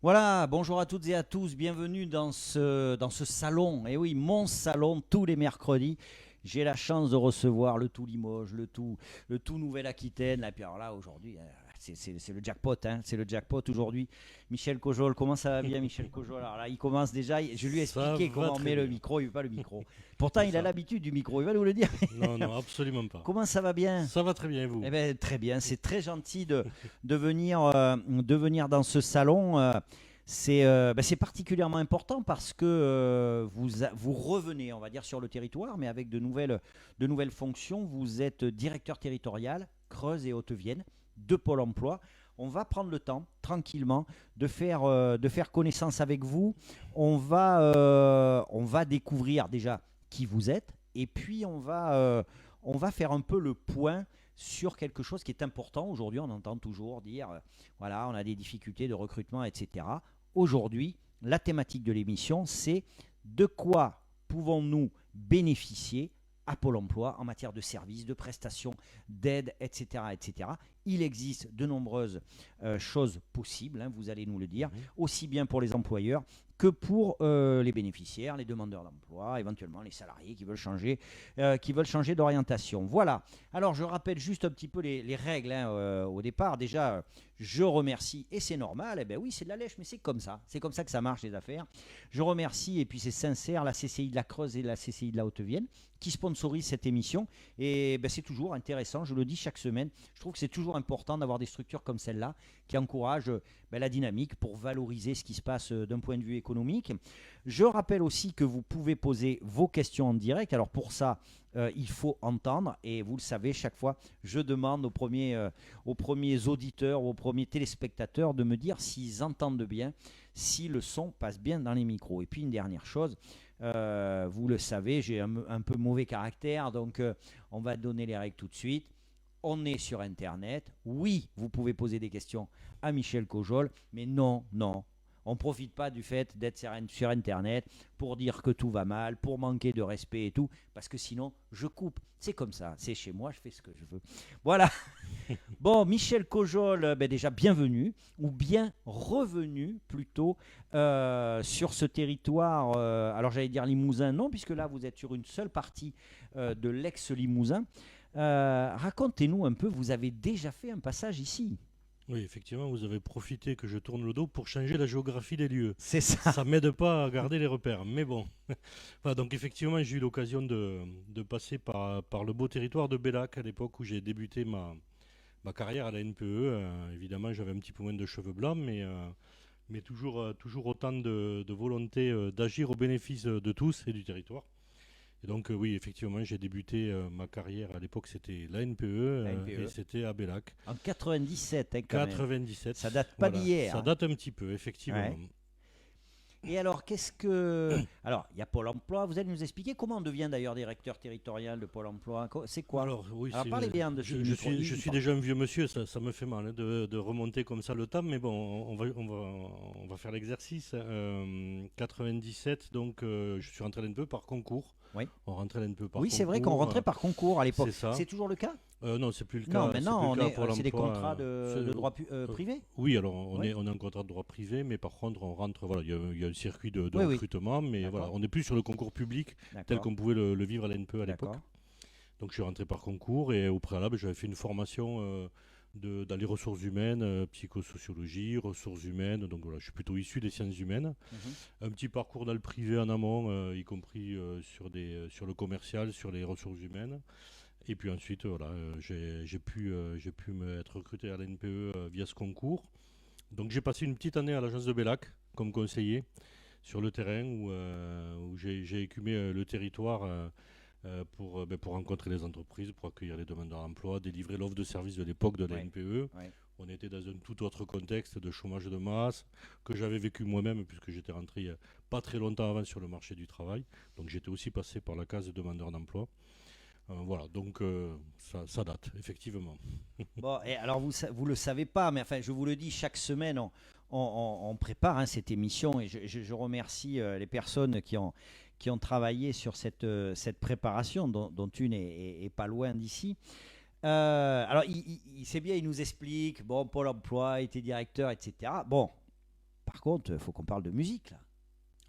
Voilà, bonjour à toutes et à tous, bienvenue dans ce salon. Et oui, mon salon tous les mercredis. J'ai la chance de recevoir le tout Limoges, le tout Nouvelle-Aquitaine. Et puis alors là, aujourd'hui, c'est le jackpot, hein, c'est le jackpot aujourd'hui. Michel Cojol, comment ça va bien, Michel Cojol? Alors là, il commence déjà, je lui ai Ça expliqué va comment on très met le bien, micro, il veut pas le micro. Pourtant, c'est il a ça. l'habitude du micro, il va nous le dire. Non, non, absolument pas. Comment ça va bien? Ça va très bien, et Eh vous? ben, très bien, c'est très gentil de venir dans ce salon. C'est particulièrement important parce que vous revenez, on va dire, sur le territoire, mais avec de nouvelles fonctions. Vous êtes directeur territorial Creuse et Haute-Vienne de Pôle emploi. On va prendre le temps, tranquillement, de faire connaissance avec vous. On va découvrir déjà qui vous êtes, et puis on va faire un peu le point sur quelque chose qui est important. Aujourd'hui, on entend toujours dire, voilà, on a des difficultés de recrutement, etc. Aujourd'hui, la thématique de l'émission, c'est de quoi pouvons-nous bénéficier à Pôle emploi en matière de services, de prestations, d'aide, etc., etc. Il existe de nombreuses choses possibles, hein, vous allez nous le dire, Mhm. aussi bien pour les employeurs que pour les bénéficiaires, les demandeurs d'emploi, éventuellement les salariés qui veulent changer d'orientation. Voilà. Alors je rappelle juste un petit peu les règles, hein, au départ. Déjà, je remercie, et c'est normal, eh ben oui, c'est de la lèche, mais c'est comme ça que ça marche les affaires. Je remercie, et puis c'est sincère, la CCI de la Creuse et la CCI de la Haute-Vienne qui sponsorisent cette émission. Et ben, c'est toujours intéressant, je le dis chaque semaine. Je trouve que c'est toujours important d'avoir des structures comme celle-là qui encouragent la dynamique pour valoriser ce qui se passe d'un point de vue économique. Je rappelle aussi que vous pouvez poser vos questions en direct. Alors pour ça, il faut entendre, et vous le savez, chaque fois, je demande aux premiers auditeurs, aux premiers téléspectateurs de me dire s'ils entendent bien, si le son passe bien dans les micros. Et puis une dernière chose, vous le savez, j'ai un peu mauvais caractère, donc on va donner les règles tout de suite. On est sur Internet. Oui, vous pouvez poser des questions à Michel Cojol, mais non, non. On ne profite pas du fait d'être sur Internet pour dire que tout va mal, pour manquer de respect et tout, parce que sinon, je coupe. C'est comme ça, c'est chez moi, je fais ce que je veux. Voilà. Bon, Michel Cojol, ben déjà bienvenue, ou bien revenu plutôt, sur ce territoire. Alors j'allais dire Limousin, non, puisque là vous êtes sur une seule partie de l'ex-Limousin. Racontez-nous un peu, vous avez déjà fait un passage ici. Oui, effectivement, vous avez profité que je tourne le dos pour changer la géographie des lieux. C'est ça. Ça m'aide pas à garder les repères, mais bon. Voilà, donc effectivement, j'ai eu l'occasion de passer par le beau territoire de Bellac à l'époque où j'ai débuté ma carrière à la NPE. Évidemment, j'avais un petit peu moins de cheveux blancs, mais toujours autant de volonté d'agir au bénéfice de tous et du territoire. Et donc, oui, effectivement, j'ai débuté ma carrière à l'époque, c'était la NPE La et NPE. c'était à Bellac. En 97, hein, quand même. 97, Ça date pas voilà, d'hier, ça hein. date un petit peu, effectivement. Ouais. Et alors, qu'est-ce que. Alors, il y a Pôle emploi. Vous allez nous expliquer comment on devient d'ailleurs directeur territorial de Pôle emploi. C'est quoi? Alors, oui, Alors, parlez bien de ce micro. je suis déjà un vieux monsieur, ça me fait mal hein, de remonter comme ça le temps, mais bon, on va faire l'exercice. 97, donc je suis rentré à l'NPE par concours. Oui. On rentrait à l'NPE par Oui, c'est vrai qu'on concours, rentrait par concours à l'époque. c'est ça. C'est toujours le cas? Non, c'est plus le Non, cas, c'est plus maintenant, le cas pour c'est des l'emploi. contrats de droit privé. Oui, alors Oui. on est en contrat de droit privé, mais par contre on rentre, voilà, il y a un circuit de Oui, oui. recrutement, mais voilà, D'accord. on n'est plus sur le concours public tel D'accord. qu'on pouvait le vivre à la l'NPE à l'époque. D'accord. Donc je suis rentré par concours et au préalable j'avais fait une formation dans les ressources humaines, psychosociologie, ressources humaines, donc voilà, je suis plutôt issu des sciences humaines. Mhm. Un petit parcours dans le privé en amont, y compris sur le commercial, sur les ressources humaines. Et puis ensuite, voilà, j'ai pu me être recruté à l'NPE via ce concours. Donc j'ai passé une petite année à l'agence de Bellac comme conseiller sur le terrain où j'ai écumé le territoire pour rencontrer les entreprises, pour accueillir les demandeurs d'emploi, délivrer l'offre de service de l'époque de la Ouais. NPE. Ouais. On était dans un tout autre contexte de chômage de masse que j'avais vécu moi-même puisque j'étais rentré pas très longtemps avant sur le marché du travail. Donc j'étais aussi passé par la case de demandeur d'emploi. Voilà, donc ça date, effectivement. Bon, et alors vous le savez pas, mais enfin, je vous le dis, chaque semaine, on prépare, hein, cette émission, et je remercie les personnes qui ont travaillé sur cette préparation, dont une est pas loin d'ici. Alors, c'est bien, il nous explique, bon, Pôle emploi, était directeur, etc. Bon, par contre, il faut qu'on parle de musique là.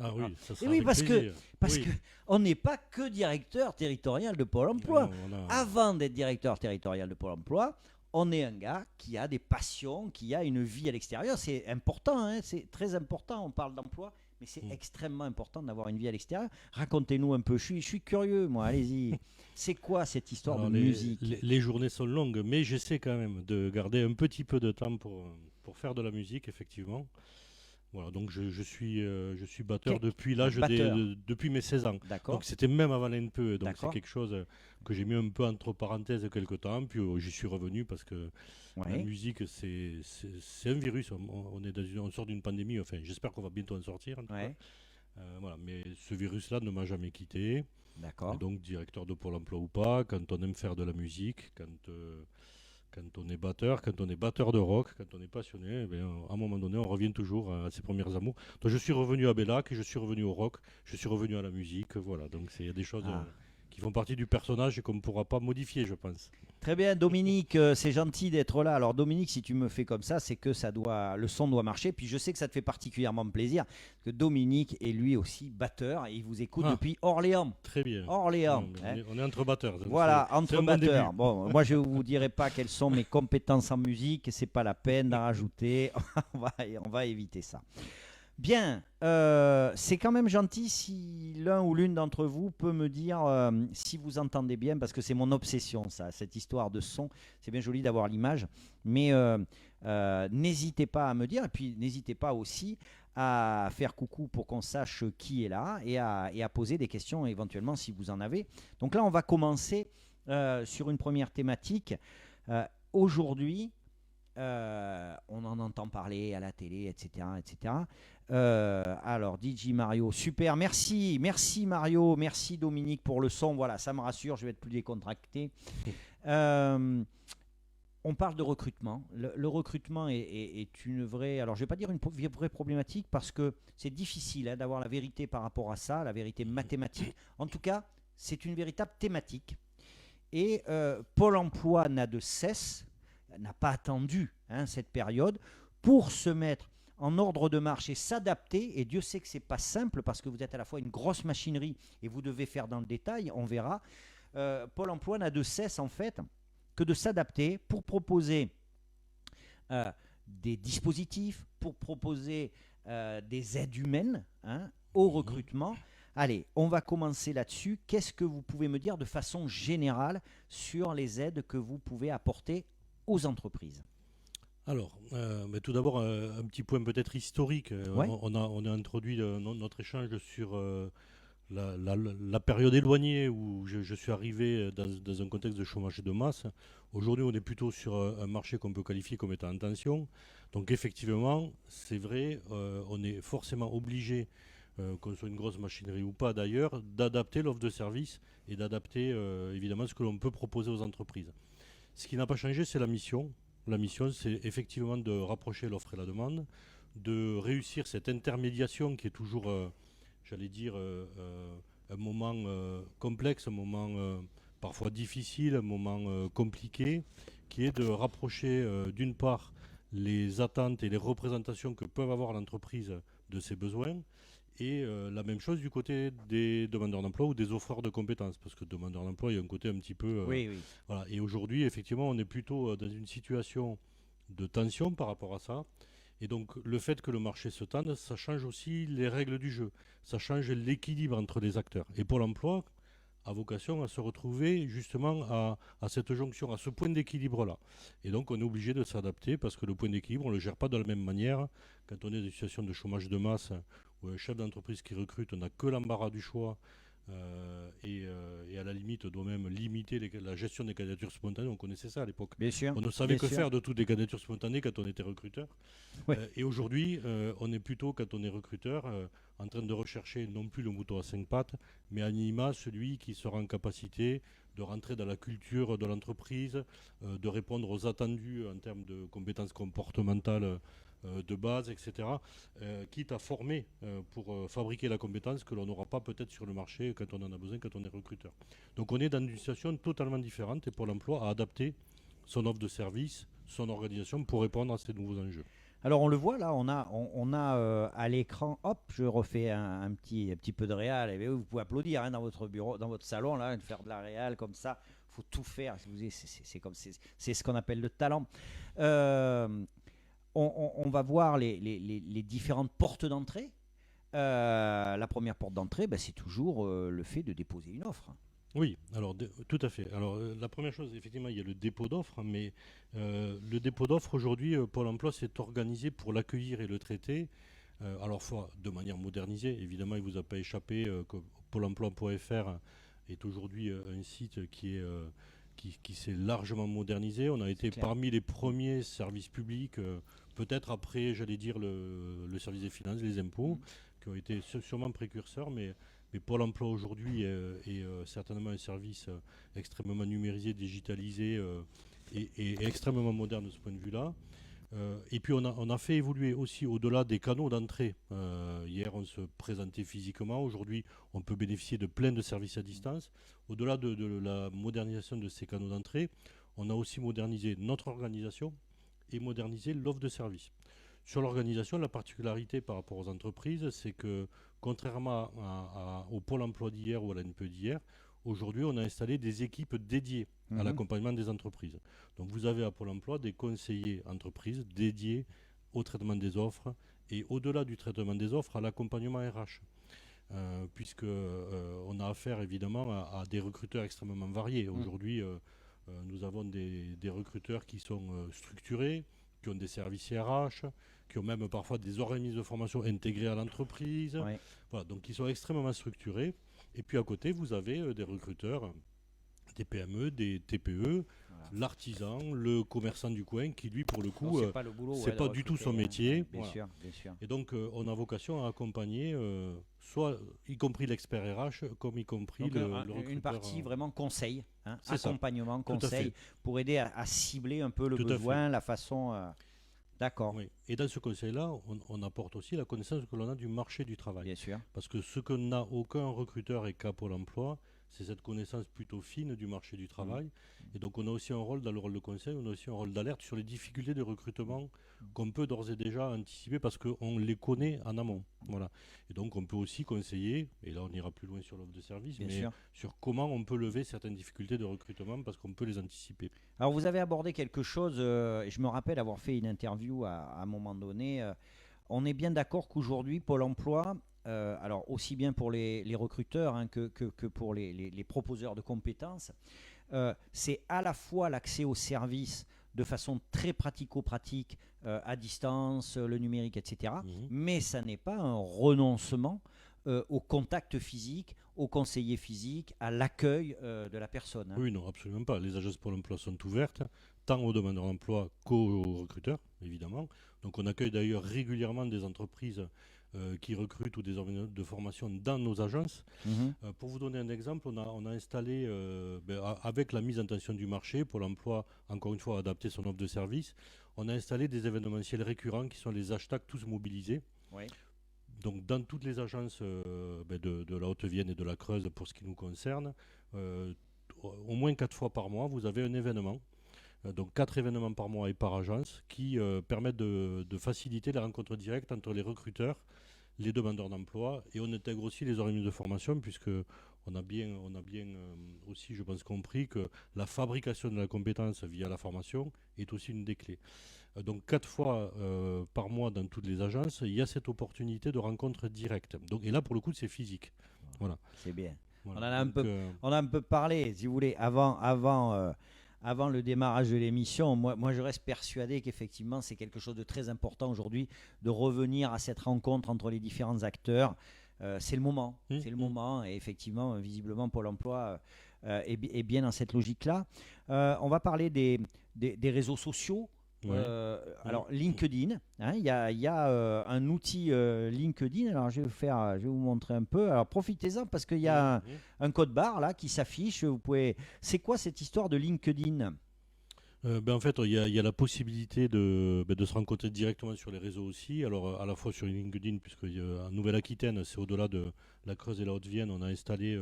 Ah oui, ça Et sera oui, avec plaisir. parce Oui. que on n'est pas que directeur territorial de Pôle emploi. Non, Avant d'être directeur territorial de Pôle emploi, on est un gars qui a des passions, qui a une vie à l'extérieur. C'est important, hein, c'est très important. On parle d'emploi, mais c'est extrêmement important d'avoir une vie à l'extérieur. Racontez-nous un peu. Je suis curieux, moi. Allez-y. C'est quoi cette histoire Alors, de musique? les journées sont longues, mais j'essaie quand même de garder un petit peu de temps pour faire de la musique, effectivement. Voilà, donc je suis batteur depuis l'âge batteur. depuis mes 16 ans. D'accord. Donc c'était même avant la NPE, donc c'est D'accord. quelque chose que j'ai mis un peu entre parenthèses quelque temps, puis j'y suis revenu parce que la Ouais. musique c'est un virus, on sort d'une pandémie, enfin j'espère qu'on va bientôt en sortir en tout cas. Ouais. Voilà, mais ce virus-là ne m'a jamais quitté. Et D'accord. donc directeur de Pôle emploi ou pas, quand on aime faire de la musique, quand on est batteur de rock, quand on est passionné, eh bien, à un moment donné, on revient toujours à ses premiers amours. Donc je suis revenu à Bellac, je suis revenu au rock, je suis revenu à la musique, voilà. Donc il y a des choses Ah. qui font partie du personnage et qu'on ne pourra pas modifier, je pense. Très bien, Dominique, c'est gentil d'être là. Alors Dominique, si tu me fais comme ça, c'est que le son doit marcher. Puis je sais que ça te fait particulièrement plaisir, que Dominique est lui aussi batteur et il vous écoute depuis Orléans. Très bien. Orléans. Non, on est entre batteurs. Donc Voilà, c'est entre un bon batteurs. début. Bon, moi je ne vous dirai pas quelles sont mes compétences en musique, c'est pas la peine d'en rajouter. On va éviter ça. Bien, c'est quand même gentil si l'un ou l'une d'entre vous peut me dire si vous entendez bien, parce que c'est mon obsession, ça, cette histoire de son. C'est bien joli d'avoir l'image, mais n'hésitez pas à me dire, et puis n'hésitez pas aussi à faire coucou pour qu'on sache qui est là, et à poser des questions éventuellement si vous en avez. Donc là, on va commencer sur une première thématique. Aujourd'hui, on en entend parler à la télé, etc. etc. Alors, DJ Mario, super, merci Mario, merci Dominique pour le son, voilà, ça me rassure, je vais être plus décontracté. On parle de recrutement. Le recrutement est une vraie, alors je ne vais pas dire une vraie problématique parce que c'est difficile d'avoir la vérité par rapport à ça, la vérité mathématique. En tout cas, c'est une véritable thématique. Et Pôle emploi n'a pas attendu cette période pour se mettre en ordre de marche et s'adapter. Et Dieu sait que ce n'est pas simple parce que vous êtes à la fois une grosse machinerie et vous devez faire dans le détail, on verra. Pôle emploi n'a de cesse en fait que de s'adapter pour proposer des dispositifs, pour proposer des aides humaines au recrutement. Allez, on va commencer là-dessus. Qu'est-ce que vous pouvez me dire de façon générale sur les aides que vous pouvez apporter aux entreprises? Alors, mais tout d'abord, un petit point peut-être historique. Ouais. On a introduit notre échange sur la période éloignée où je suis arrivé dans un contexte de chômage de masse. Aujourd'hui, on est plutôt sur un marché qu'on peut qualifier comme étant en tension. Donc effectivement, c'est vrai, on est forcément obligé, qu'on soit une grosse machinerie ou pas d'ailleurs, d'adapter l'offre de service et d'adapter évidemment ce que l'on peut proposer aux entreprises. Ce qui n'a pas changé, c'est la mission. La mission, c'est effectivement de rapprocher l'offre et la demande, de réussir cette intermédiation qui est toujours, j'allais dire, un moment complexe, un moment parfois difficile, un moment compliqué, qui est de rapprocher d'une part les attentes et les représentations que peuvent avoir l'entreprise de ses besoins, et la même chose du côté des demandeurs d'emploi ou des offreurs de compétences, parce que demandeurs d'emploi, il y a un côté un petit peu... Oui. Voilà. Et aujourd'hui, effectivement, on est plutôt dans une situation de tension par rapport à ça. Et donc, le fait que le marché se tende, ça change aussi les règles du jeu. Ça change l'équilibre entre les acteurs. Et Pôle emploi a vocation à se retrouver justement à cette jonction, à ce point d'équilibre-là. Et donc, on est obligé de s'adapter parce que le point d'équilibre, on ne le gère pas de la même manière. Quand on est dans une situation de chômage de masse, où un chef d'entreprise qui recrute, on n'a que l'embarras du choix et à la limite doit même limiter la gestion des candidatures spontanées. On connaissait ça à l'époque. Bien sûr. On ne savait que faire de toutes les candidatures spontanées quand on était recruteur. Ouais. Et aujourd'hui, on est plutôt, quand on est recruteur, en train de rechercher non plus le mouton à 5 pattes, mais à minima celui qui sera en capacité de rentrer dans la culture de l'entreprise, de répondre aux attendus en termes de compétences comportementales de base, etc., quitte à former pour fabriquer la compétence que l'on n'aura pas peut-être sur le marché quand on en a besoin, quand on est recruteur. Donc on est dans une situation totalement différente et Pôle emploi a adapté son offre de service, son organisation pour répondre à ces nouveaux enjeux. Alors on le voit là, on a à l'écran, hop, je refais un petit peu de réal. Et bien, vous pouvez applaudir hein, dans votre bureau, dans votre salon là, faire de la réal comme ça. Faut tout faire. C'est ce qu'on appelle le talent. Euh, on va voir les différentes portes d'entrée. La première porte d'entrée, ben, c'est toujours le fait de déposer une offre. Oui, alors tout à fait. Alors la première chose, effectivement, il y a le dépôt d'offres, mais le dépôt d'offres aujourd'hui, Pôle Emploi s'est organisé pour l'accueillir et le traiter. Alors soit de manière modernisée, évidemment, il ne vous a pas échappé que Pôle Emploi.fr est aujourd'hui un site qui s'est largement modernisé. On a été Clair. parmi les premiers services publics, peut-être après, j'allais dire, le service des finances, les impôts, qui ont été sûrement précurseurs, mais Pôle emploi aujourd'hui est certainement un service extrêmement numérisé, digitalisé et extrêmement moderne de ce point de vue-là. Et puis on a fait évoluer aussi au-delà des canaux d'entrée. Hier on se présentait physiquement, aujourd'hui on peut bénéficier de plein de services à distance. Au-delà de la modernisation de ces canaux d'entrée, on a aussi modernisé notre organisation et modernisé l'offre de service. Sur l'organisation, la particularité par rapport aux entreprises, c'est que contrairement au Pôle emploi d'hier ou à l'ANPE d'hier, aujourd'hui on a installé des équipes dédiées à l'accompagnement des entreprises. Donc vous avez à Pôle emploi des conseillers entreprises dédiés au traitement des offres et au-delà du traitement des offres, à l'accompagnement RH. Puisque on a affaire évidemment à des recruteurs extrêmement variés. Aujourd'hui, nous avons des recruteurs qui sont structurés, qui ont des services RH, qui ont même parfois des organismes de formation intégrés à l'entreprise. Ouais. Voilà, donc ils sont extrêmement structurés. Et puis à côté, vous avez des recruteurs, des PME, des TPE, Voilà. l'artisan, le commerçant du coin, qui lui, pour le coup, Non, c'est pas le boulot. c'est Ouais, de pas du tout recruter, son métier. Bien Voilà. sûr, bien sûr. Et donc, on a vocation à accompagner, soit y compris l'expert RH, comme y compris Donc le recruteur. une partie vraiment conseil, hein, C'est ça. accompagnement, Tout à conseil, fait. pour aider à cibler un peu le Tout à fait. besoin, la façon. D'accord, Oui. Et dans ce conseil-là, on apporte aussi la connaissance que l'on a du marché du travail. bien sûr. Parce que ce que n'a aucun recruteur et qu'à Pôle emploi, c'est cette connaissance plutôt fine du marché du travail. Et donc on a aussi un rôle, dans le rôle de conseil, on a aussi un rôle d'alerte sur les difficultés de recrutement qu'on peut d'ores et déjà anticiper parce qu'on les connaît en amont. Voilà. Et donc on peut aussi conseiller, et là on ira plus loin sur l'offre de service, Bien mais sûr. sur comment on peut lever certaines difficultés de recrutement parce qu'on peut les anticiper. Alors vous avez abordé quelque chose, et je me rappelle avoir fait une interview à un moment donné. On est bien d'accord qu'aujourd'hui, Pôle emploi, alors aussi bien pour les recruteurs hein, que pour les proposeurs de compétences, c'est à la fois l'accès aux services de façon très pratico-pratique, à distance, le numérique, etc. Mais ça n'est pas un renoncement au contact physique, au conseiller physique, à l'accueil de la personne. Hein. Oui, non, absolument pas. Les agences Pôle emploi sont ouvertes, tant aux demandeurs d'emploi qu'aux recruteurs, évidemment. Donc on accueille d'ailleurs régulièrement des entreprises qui recrutent ou des organismes de formation dans nos agences. Pour vous donner un exemple, on a installé, avec la mise en tension du marché, Pôle emploi, encore une fois, a adapté son offre de service, on a installé des événementiels récurrents qui sont les hashtags tous mobilisés. Oui. Donc dans toutes les agences de la Haute-Vienne et de la Creuse pour ce qui nous concerne, au moins 4 fois par mois, vous avez un événement. Donc 4 événements par mois et par agence qui permettent de faciliter les rencontres directes entre les recruteurs, les demandeurs d'emploi et on intègre aussi les organismes de formation puisque on a bien aussi, je pense, compris que la fabrication de la compétence via la formation est aussi une des clés. Donc 4 fois par mois dans toutes les agences, il y a cette opportunité de rencontre directe. Donc, et là, pour le coup, c'est physique. Voilà. C'est bien. Voilà. On a un peu parlé, si vous voulez, avant le démarrage de l'émission. Moi, je reste persuadé qu'effectivement, c'est quelque chose de très important aujourd'hui de revenir à cette rencontre entre les différents acteurs. C'est le moment. C'est le moment. Et effectivement, visiblement, Pôle emploi est bien dans cette logique-là. On va parler des réseaux sociaux. Alors LinkedIn, hein, il y a un outil LinkedIn. Alors je vais vous montrer un peu. Alors profitez-en parce qu'il y a un code barre là qui s'affiche. Vous pouvez. C'est quoi cette histoire de LinkedIn? En fait, il y a la possibilité de se rencontrer directement sur les réseaux aussi. Alors, à la fois sur LinkedIn, puisque en Nouvelle-Aquitaine, c'est au-delà de la Creuse et la Haute-Vienne, on a installé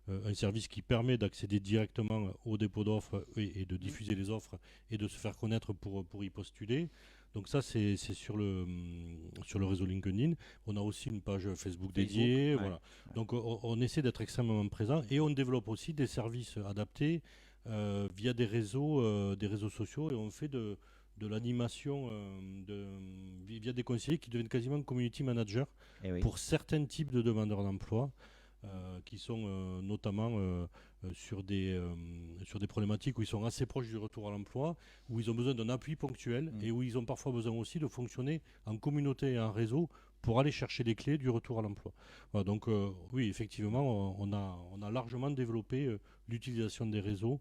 un service qui permet d'accéder directement au dépôt d'offres et de diffuser les offres et de se faire connaître pour y postuler. Donc ça, c'est sur le réseau LinkedIn. On a aussi une page Facebook dédiée. ouais. Voilà. Donc on essaie d'être extrêmement présent et on développe aussi des services adaptés via des réseaux sociaux et on fait de l'animation via des conseillers qui deviennent quasiment community managers Eh oui. pour certains types de demandeurs d'emploi qui sont notamment sur des problématiques où ils sont assez proches du retour à l'emploi, où ils ont besoin d'un appui ponctuel et où ils ont parfois besoin aussi de fonctionner en communauté et en réseau pour aller chercher les clés du retour à l'emploi. Voilà, donc oui, effectivement, on a largement développé l'utilisation des réseaux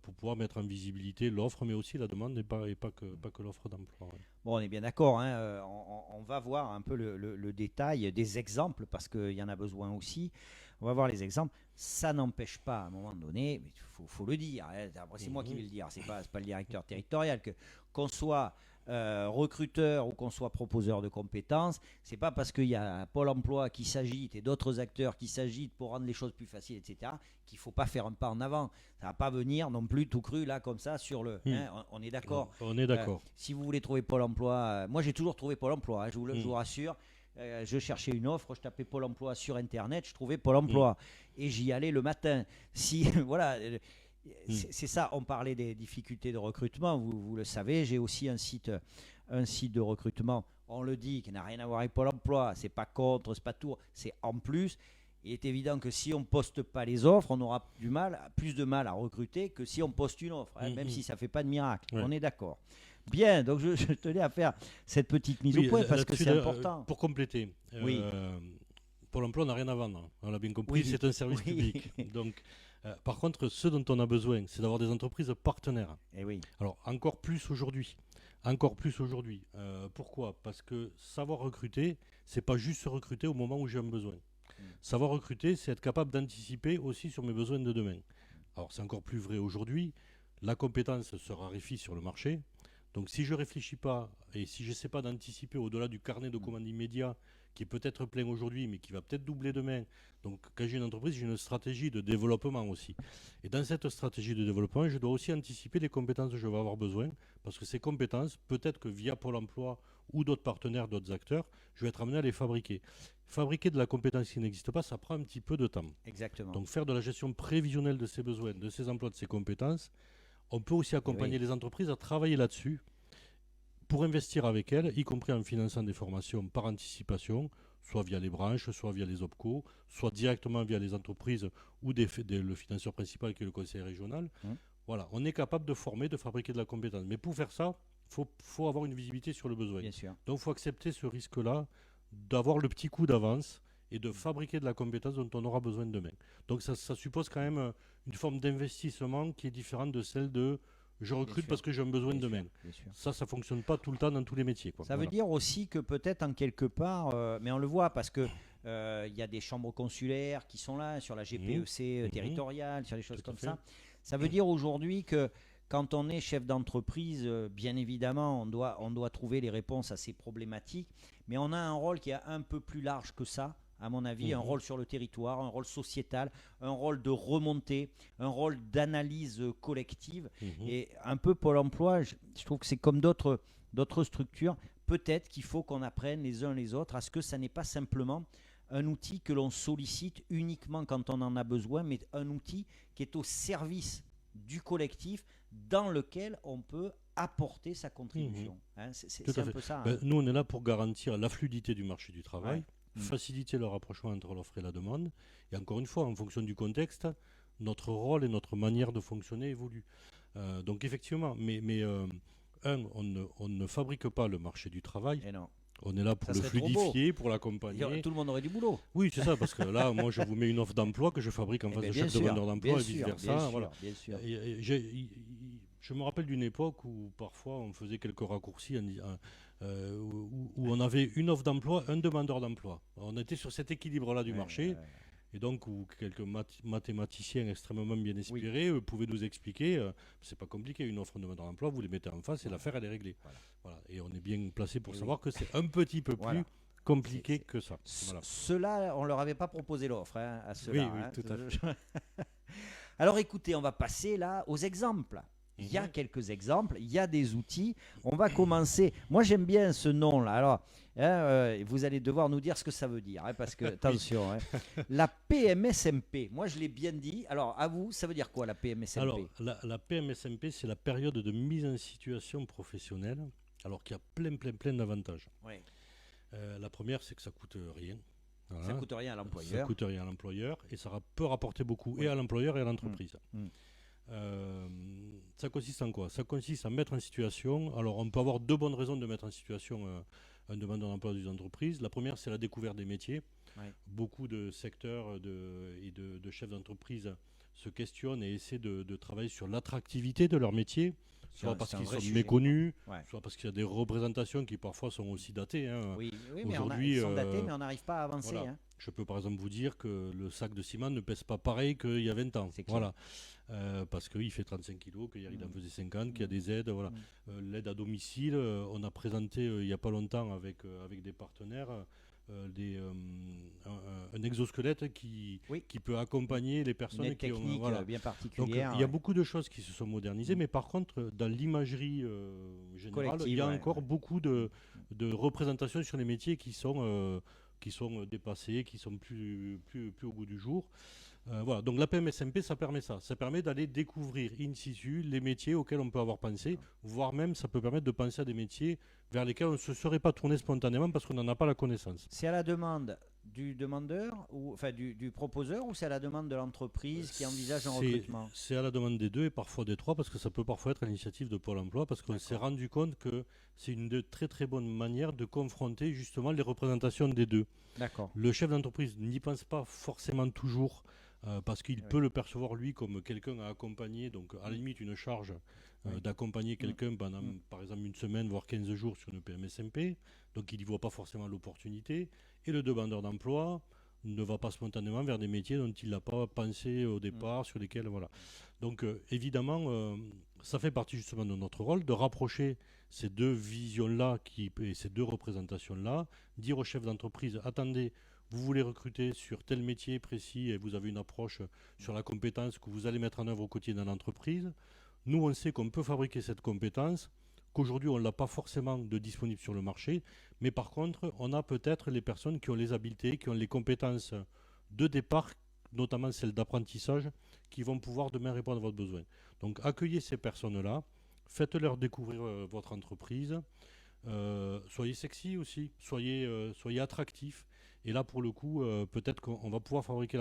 pour pouvoir mettre en visibilité l'offre, mais aussi la demande et pas que l'offre d'emploi. Ouais. Bon, on est bien d'accord, hein, on va voir un peu le détail des exemples parce qu'il y en a besoin aussi. On va voir les exemples. Ça n'empêche pas à un moment donné, mais il faut le dire, hein, après c'est moi qui vais le dire, c'est pas le directeur territorial, qu'on soit recruteur ou qu'on soit proposeur de compétences, c'est pas parce qu'il y a Pôle emploi qui s'agite et d'autres acteurs qui s'agitent pour rendre les choses plus faciles, etc., qu'il ne faut pas faire un pas en avant. Ça ne va pas venir non plus tout cru là comme ça sur le. Hein, on est d'accord. On est d'accord. Si vous voulez trouver Pôle emploi, moi j'ai toujours trouvé Pôle emploi, hein, je vous rassure. Je cherchais une offre, je tapais Pôle emploi sur internet, je trouvais Pôle emploi et j'y allais le matin. Si voilà. C'est ça, on parlait des difficultés de recrutement, vous le savez, j'ai aussi un site de recrutement, on le dit, qui n'a rien à voir avec Pôle emploi, c'est pas contre, c'est pas tout, c'est en plus. Il est évident que si on ne poste pas les offres, on aura plus de mal à recruter que si on poste une offre, hein, même si ça ne fait pas de miracle, on est d'accord. Bien, donc je tenais à faire cette petite mise au point parce que c'est important. Pour compléter, Pôle emploi n'a rien à vendre, on l'a bien compris, c'est un service public. Donc, par contre, ce dont on a besoin, c'est d'avoir des entreprises partenaires. Et oui. Alors, encore plus aujourd'hui. Pourquoi ? Parce que savoir recruter, c'est pas juste se recruter au moment où j'ai un besoin. Savoir recruter, c'est être capable d'anticiper aussi sur mes besoins de demain. Alors, c'est encore plus vrai aujourd'hui. La compétence se raréfie sur le marché. Donc, si je ne réfléchis pas et si je ne sais pas d'anticiper au-delà du carnet de commandes immédiat, qui est peut-être plein aujourd'hui, mais qui va peut-être doubler demain. Donc, quand j'ai une entreprise, j'ai une stratégie de développement aussi. Et dans cette stratégie de développement, je dois aussi anticiper les compétences dont je vais avoir besoin, parce que ces compétences, peut-être que via Pôle emploi ou d'autres partenaires, d'autres acteurs, je vais être amené à les fabriquer. Fabriquer de la compétence qui n'existe pas, ça prend un petit peu de temps. Exactement. Donc, faire de la gestion prévisionnelle de ses besoins, de ses emplois, de ses compétences, on peut aussi accompagner les entreprises à travailler là-dessus pour investir avec elles, y compris en finançant des formations par anticipation, soit via les branches, soit via les OPCO, soit directement via les entreprises ou le financeur principal qui est le conseil régional. Voilà, on est capable de former, de fabriquer de la compétence. Mais pour faire ça, il faut avoir une visibilité sur le besoin. Bien sûr. Donc il faut accepter ce risque-là d'avoir le petit coup d'avance et de fabriquer de la compétence dont on aura besoin demain. Donc ça suppose quand même une forme d'investissement qui est différente de celle de je recrute parce que j'ai un besoin demain. Ça ne fonctionne pas tout le temps dans tous les métiers. Ça veut dire aussi que peut-être en quelque part, mais on le voit parce que y a des chambres consulaires qui sont là sur la GPEC territoriale, sur des choses comme ça. Ça veut dire aujourd'hui que quand on est chef d'entreprise, bien évidemment, on doit trouver les réponses à ces problématiques, mais on a un rôle qui est un peu plus large que ça. À mon avis, un rôle sur le territoire, un rôle sociétal, un rôle de remontée, un rôle d'analyse collective. Et un peu Pôle emploi, je trouve que c'est comme d'autres structures. Peut-être qu'il faut qu'on apprenne les uns les autres à ce que ça n'est pas simplement un outil que l'on sollicite uniquement quand on en a besoin, mais un outil qui est au service du collectif dans lequel on peut apporter sa contribution. C'est un peu ça. Nous, on est là pour garantir la fluidité du marché du travail. Faciliter le rapprochement entre l'offre et la demande. Et encore une fois, en fonction du contexte, notre rôle et notre manière de fonctionner évoluent. Donc effectivement, on ne fabrique pas le marché du travail. Et non. On est là pour le fluidifier, pour l'accompagner. Tout le monde aurait du boulot. Oui, c'est ça, parce que là, moi, je vous mets une offre d'emploi que je fabrique en face de chaque demandeur d'emploi et vice-versa. Bien sûr. Je me rappelle d'une époque où parfois on faisait quelques raccourcis où on avait une offre d'emploi, un demandeur d'emploi. On était sur cet équilibre-là du marché. Et donc, où quelques mathématiciens extrêmement bien inspirés pouvaient nous expliquer, c'est pas compliqué, une offre de demandeur d'emploi, vous les mettez en face et l'affaire, elle est réglée. Voilà. Et on est bien placé pour savoir que c'est un petit peu plus compliqué que ça. Ceux-là, on leur avait pas proposé l'offre à ceux-là. Oui, tout à fait. Alors écoutez, on va passer là aux exemples. Il y a quelques exemples, il y a des outils. On va commencer. Moi, j'aime bien ce nom-là. Alors, vous allez devoir nous dire ce que ça veut dire, parce que, attention, la PMSMP. Moi, je l'ai bien dit. Alors, à vous, ça veut dire quoi la PMSMP? Alors, la PMSMP, c'est la période de mise en situation professionnelle, alors qu'il y a plein d'avantages. Oui. La première, c'est que ça coûte rien. Voilà. Ça coûte rien à l'employeur. Ça coûte rien à l'employeur et ça peut rapporter beaucoup et à l'employeur et à l'entreprise. Ça consiste en quoi? Ça consiste à mettre en situation. Alors, on peut avoir deux bonnes raisons de mettre en situation un demandeur d'emploi des entreprises. La première, c'est la découverte des métiers. Beaucoup de secteurs et de chefs d'entreprise se questionnent et essaient de travailler sur l'attractivité de leur métier, soit parce qu'ils sont méconnus, soit parce qu'il y a des représentations qui parfois sont aussi datées. Oui, mais ils sont datés, mais on n'arrive pas à avancer. Voilà. Je peux par exemple vous dire que le sac de ciment ne pèse pas pareil qu'il y a 20 ans. Voilà. Parce qu'il fait 35 kilos, qu'il en faisait 50, qu'il y a des aides. Voilà. L'aide à domicile, on a présenté il n'y a pas longtemps avec des partenaires un exosquelette qui peut accompagner les personnes qui ont bien particulière. Donc, il y a beaucoup de choses qui se sont modernisées, mais par contre, dans l'imagerie générale, il y a encore beaucoup de représentations sur les métiers qui sont dépassés, qui sont plus au goût du jour. Voilà. Donc la PMSMP, ça permet ça. Ça permet d'aller découvrir in situ les métiers auxquels on peut avoir pensé, voire même ça peut permettre de penser à des métiers vers lesquels on ne se serait pas tourné spontanément parce qu'on n'en a pas la connaissance. C'est à la demande du demandeur, du proposeur, ou c'est à la demande de l'entreprise qui envisage un recrutement? C'est à la demande des deux et parfois des trois, parce que ça peut parfois être à l'initiative de Pôle emploi, parce qu'on s'est rendu compte que c'est une très très bonne manière de confronter justement les représentations des deux. D'accord. Le chef d'entreprise n'y pense pas forcément toujours, parce qu'il peut le percevoir lui comme quelqu'un à accompagner, donc à la limite une charge d'accompagner quelqu'un pendant par exemple une semaine voire 15 jours sur une PMSMP, donc il n'y voit pas forcément l'opportunité, et le demandeur d'emploi ne va pas spontanément vers des métiers dont il n'a pas pensé au départ, sur lesquels voilà. Donc évidemment ça fait partie justement de notre rôle de rapprocher ces deux visions-là et ces deux représentations-là, dire au chef d'entreprise, attendez, vous voulez recruter sur tel métier précis et vous avez une approche sur la compétence que vous allez mettre en œuvre au quotidien dans l'entreprise. Nous, on sait qu'on peut fabriquer cette compétence, qu'aujourd'hui, on ne l'a pas forcément de disponible sur le marché, mais par contre, on a peut-être les personnes qui ont les habiletés, qui ont les compétences de départ, notamment celles d'apprentissage, qui vont pouvoir demain répondre à votre besoin. Donc, accueillez ces personnes-là, faites-leur découvrir votre entreprise, soyez sexy aussi, soyez attractifs. Et là, pour le coup, peut-être qu'on va pouvoir fabriquer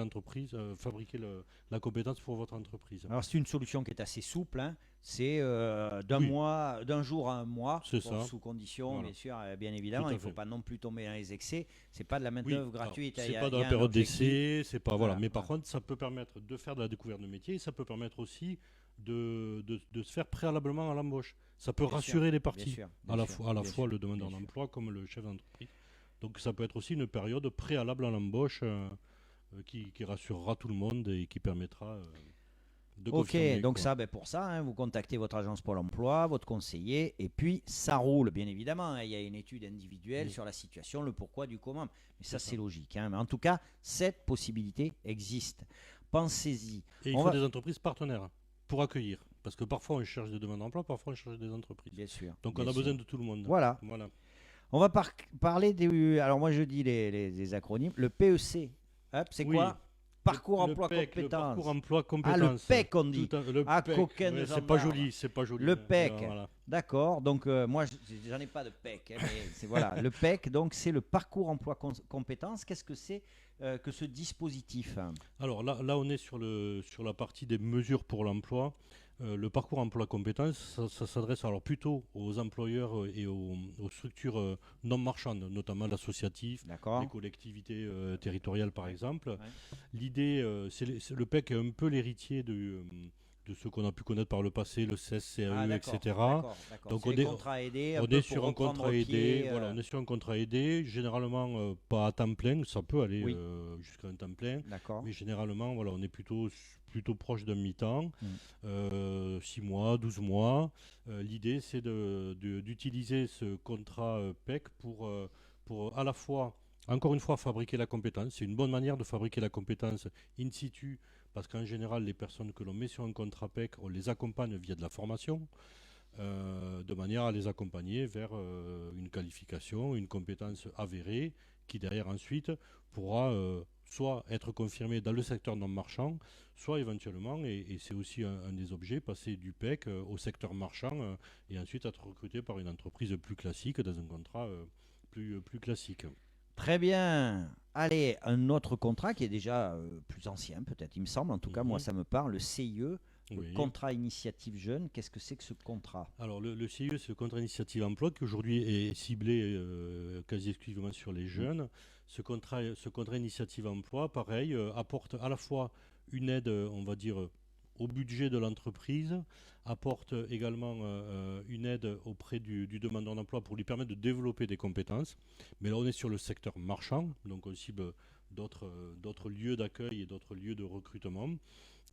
la compétence pour votre entreprise. Alors, c'est une solution qui est assez souple. C'est d'un jour à un mois, sous condition, bien sûr, bien évidemment. Il ne faut pas non plus tomber dans les excès. C'est pas de la main-d'œuvre gratuite. C'est pas dans la période d'essai, c'est pas voilà. Mais par contre, ça peut permettre de faire de la découverte de métier. Et ça peut permettre aussi de se faire préalablement à l'embauche. Ça peut rassurer les parties, à la fois le demandeur d'emploi comme le chef d'entreprise. Donc ça peut être aussi une période préalable à l'embauche qui rassurera tout le monde et qui permettra de confirmer. Donc ça, pour ça, vous contactez votre agence Pôle emploi, votre conseiller, et puis ça roule, bien évidemment. Il y a une étude individuelle sur la situation, le pourquoi, du comment. Mais ça, c'est logique. Mais en tout cas, cette possibilité existe. Pensez-y. Et il faut des entreprises partenaires pour accueillir. Parce que parfois, on cherche des demandes d'emploi, parfois, on cherche des entreprises. Bien sûr. Donc on a besoin de tout le monde. Voilà. On va parler des... Alors moi je dis les acronymes. Le PEC, c'est quoi? Parcours emploi compétences. Le parcours emploi compétences. Le PEC on dit. PEC. C'est pas joli, Le PEC. D'accord. Donc moi j'en ai pas de PEC. Mais voilà. Le PEC, donc c'est le parcours emploi compétences. Qu'est-ce que c'est que ce dispositif? Alors là on est sur la partie des mesures pour l'emploi. Le parcours emploi compétences, ça s'adresse alors plutôt aux employeurs et aux structures non marchandes, notamment l'associatif, les collectivités territoriales par exemple. Ouais. L'idée, le PEC est un peu l'héritier de ce qu'on a pu connaître par le passé, le CES, etc. D'accord. Donc on est sur un contrat aidé. Voilà, on est sur un contrat aidé, généralement pas à temps plein, ça peut aller jusqu'à un temps plein, mais généralement voilà, on est plutôt proche d'un mi-temps, 6 mois, 12 mois. L'idée c'est d'utiliser ce contrat PEC pour à la fois, encore une fois, fabriquer la compétence. C'est une bonne manière de fabriquer la compétence in situ parce qu'en général, les personnes que l'on met sur un contrat PEC, on les accompagne via de la formation, de manière à les accompagner vers une qualification, une compétence avérée, qui derrière ensuite pourra soit être confirmée dans le secteur non marchand, soit éventuellement, et c'est aussi un des objets, passer du PEC au secteur marchand et ensuite être recruté par une entreprise plus classique dans un contrat plus classique. Très bien. Allez, un autre contrat qui est déjà plus ancien, peut-être, il me semble. En tout cas, moi, ça me parle. Le CIE, le Oui. contrat initiative jeune. Qu'est-ce que c'est que ce contrat? Alors le CIE, c'est le contrat initiative emploi qui aujourd'hui est ciblé quasi exclusivement sur les jeunes. Ce contrat initiative emploi, pareil, apporte à la fois une aide, on va dire, au budget de l'entreprise, apporte également une aide auprès du demandeur d'emploi pour lui permettre de développer des compétences. Mais là, on est sur le secteur marchand, donc on cible d'autres lieux d'accueil et d'autres lieux de recrutement.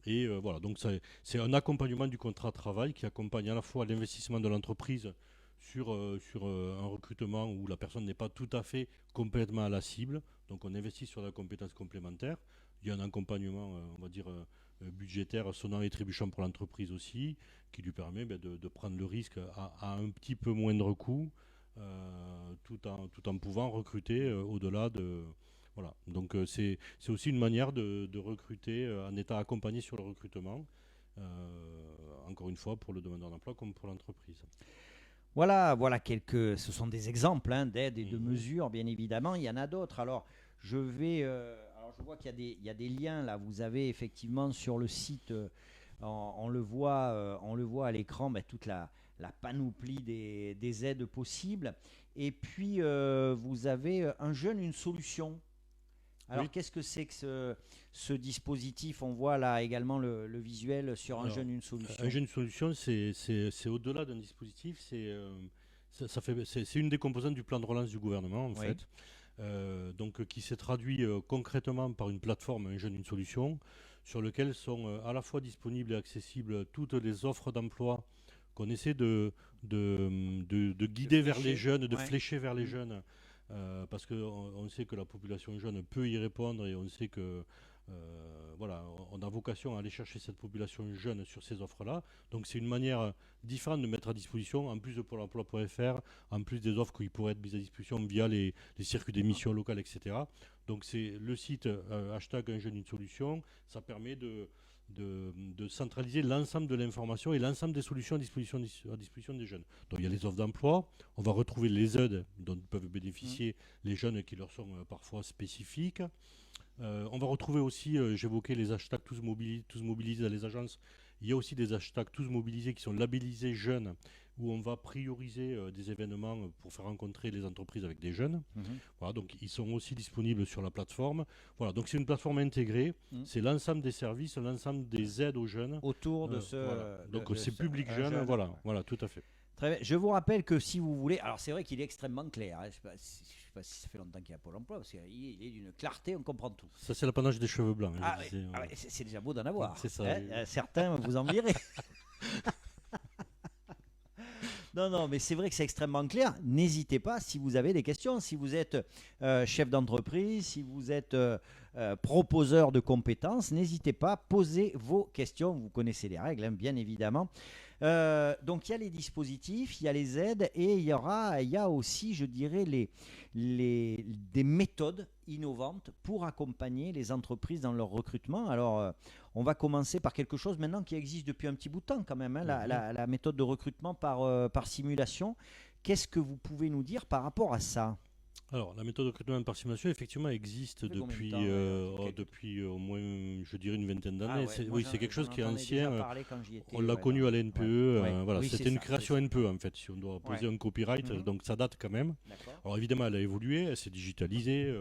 Et voilà, donc c'est un accompagnement du contrat de travail qui accompagne à la fois l'investissement de l'entreprise sur un recrutement où la personne n'est pas tout à fait complètement à la cible. Donc on investit sur la compétence complémentaire. Il y a un accompagnement, on va dire, budgétaire sonnant et trébuchant pour l'entreprise aussi, qui lui permet de prendre le risque à un petit peu moindre coût, tout en pouvant recruter au-delà de, voilà. Donc c'est aussi une manière de recruter en état accompagné sur le recrutement, encore une fois pour le demandeur d'emploi comme pour l'entreprise. Voilà quelques. Ce sont des exemples d'aides et de Mhm. mesures, bien évidemment. Il y en a d'autres. Alors, alors, je vois qu'il y a des liens là. Vous avez effectivement sur le site, on le voit à l'écran, toute la panoplie des aides possibles. Et puis, vous avez un jeune, une solution. Oui. Alors, qu'est-ce que c'est que ce dispositif? On voit là également le visuel sur un Alors, jeune, une solution. un jeune solution, c'est au-delà d'un dispositif, c'est une des composantes du plan de relance du gouvernement en Oui. fait. Donc qui s'est traduit concrètement par une plateforme Un jeune, une solution, sur lequel sont à la fois disponibles et accessibles toutes les offres d'emploi qu'on essaie de guider vers les jeunes, de Ouais. flécher vers les Mm. jeunes, parce qu'on on sait que la population jeune peut y répondre et on sait que voilà, on a vocation à aller chercher cette population jeune sur ces offres-là. Donc c'est une manière différente de mettre à disposition, en plus de Pôle emploi.fr, en plus des offres qui pourraient être mises à disposition via les circuits d'émissions locales, etc. Donc c'est le site hashtag Un jeune, une solution. Ça permet de centraliser l'ensemble de l'information et l'ensemble des solutions à disposition des jeunes. Donc il y a les offres d'emploi, on va retrouver les aides dont peuvent bénéficier les jeunes qui leur sont parfois spécifiques. On va retrouver aussi, j'évoquais les hashtags tous mobilisés dans les agences. Il y a aussi des hashtags tous mobilisés qui sont labellisés jeunes, où on va prioriser des événements pour faire rencontrer les entreprises avec des jeunes. Mhm. Voilà, donc ils sont aussi disponibles sur la plateforme. Voilà, donc c'est une plateforme intégrée. Mhm. C'est l'ensemble des services, l'ensemble des aides aux jeunes. Autour de Voilà. Donc de c'est ce- public un jeune, jeune. voilà, tout à fait. Très bien. Je vous rappelle que si vous voulez, alors c'est vrai qu'il est extrêmement clair. Je ne sais pas si ça fait longtemps qu'il y a Pôle emploi, parce qu'il est d'une clarté, on comprend tout. Ça, c'est l'apanage des cheveux blancs, hein, Ah, je oui, disais, ah voilà. oui, c'est déjà beau d'en avoir. C'est ça, Hein. oui. Certains vous en direz. Non, non, mais c'est vrai que c'est extrêmement clair. N'hésitez pas si vous avez des questions. Si vous êtes chef d'entreprise, si vous êtes proposeur de compétences, n'hésitez pas, posez vos questions. Vous connaissez les règles, bien évidemment. Donc il y a les dispositifs, il y a les aides et il y a aussi, je dirais, des méthodes innovantes pour accompagner les entreprises dans leur recrutement. Alors on va commencer par quelque chose maintenant qui existe depuis un petit bout de temps quand même, la méthode de recrutement par simulation. Qu'est-ce que vous pouvez nous dire par rapport à ça? Alors, la méthode de recrutement par simulation, effectivement, existe Ça fait combien de depuis, temps, depuis au moins, je dirais, une vingtaine Ah d'années. ouais, moi, Oui, c'est quelque chose j'en qui est entendais déjà ancien. parler quand j'y étais, On l'a ouais, connu à la NPE. Voilà, Oui, c'est c'était une ça, création c'est ça. NPE, en fait, si on doit poser Ouais. un copyright. Mhm. Donc, ça date quand même. D'accord. Alors, évidemment, elle a évolué, elle s'est digitalisée.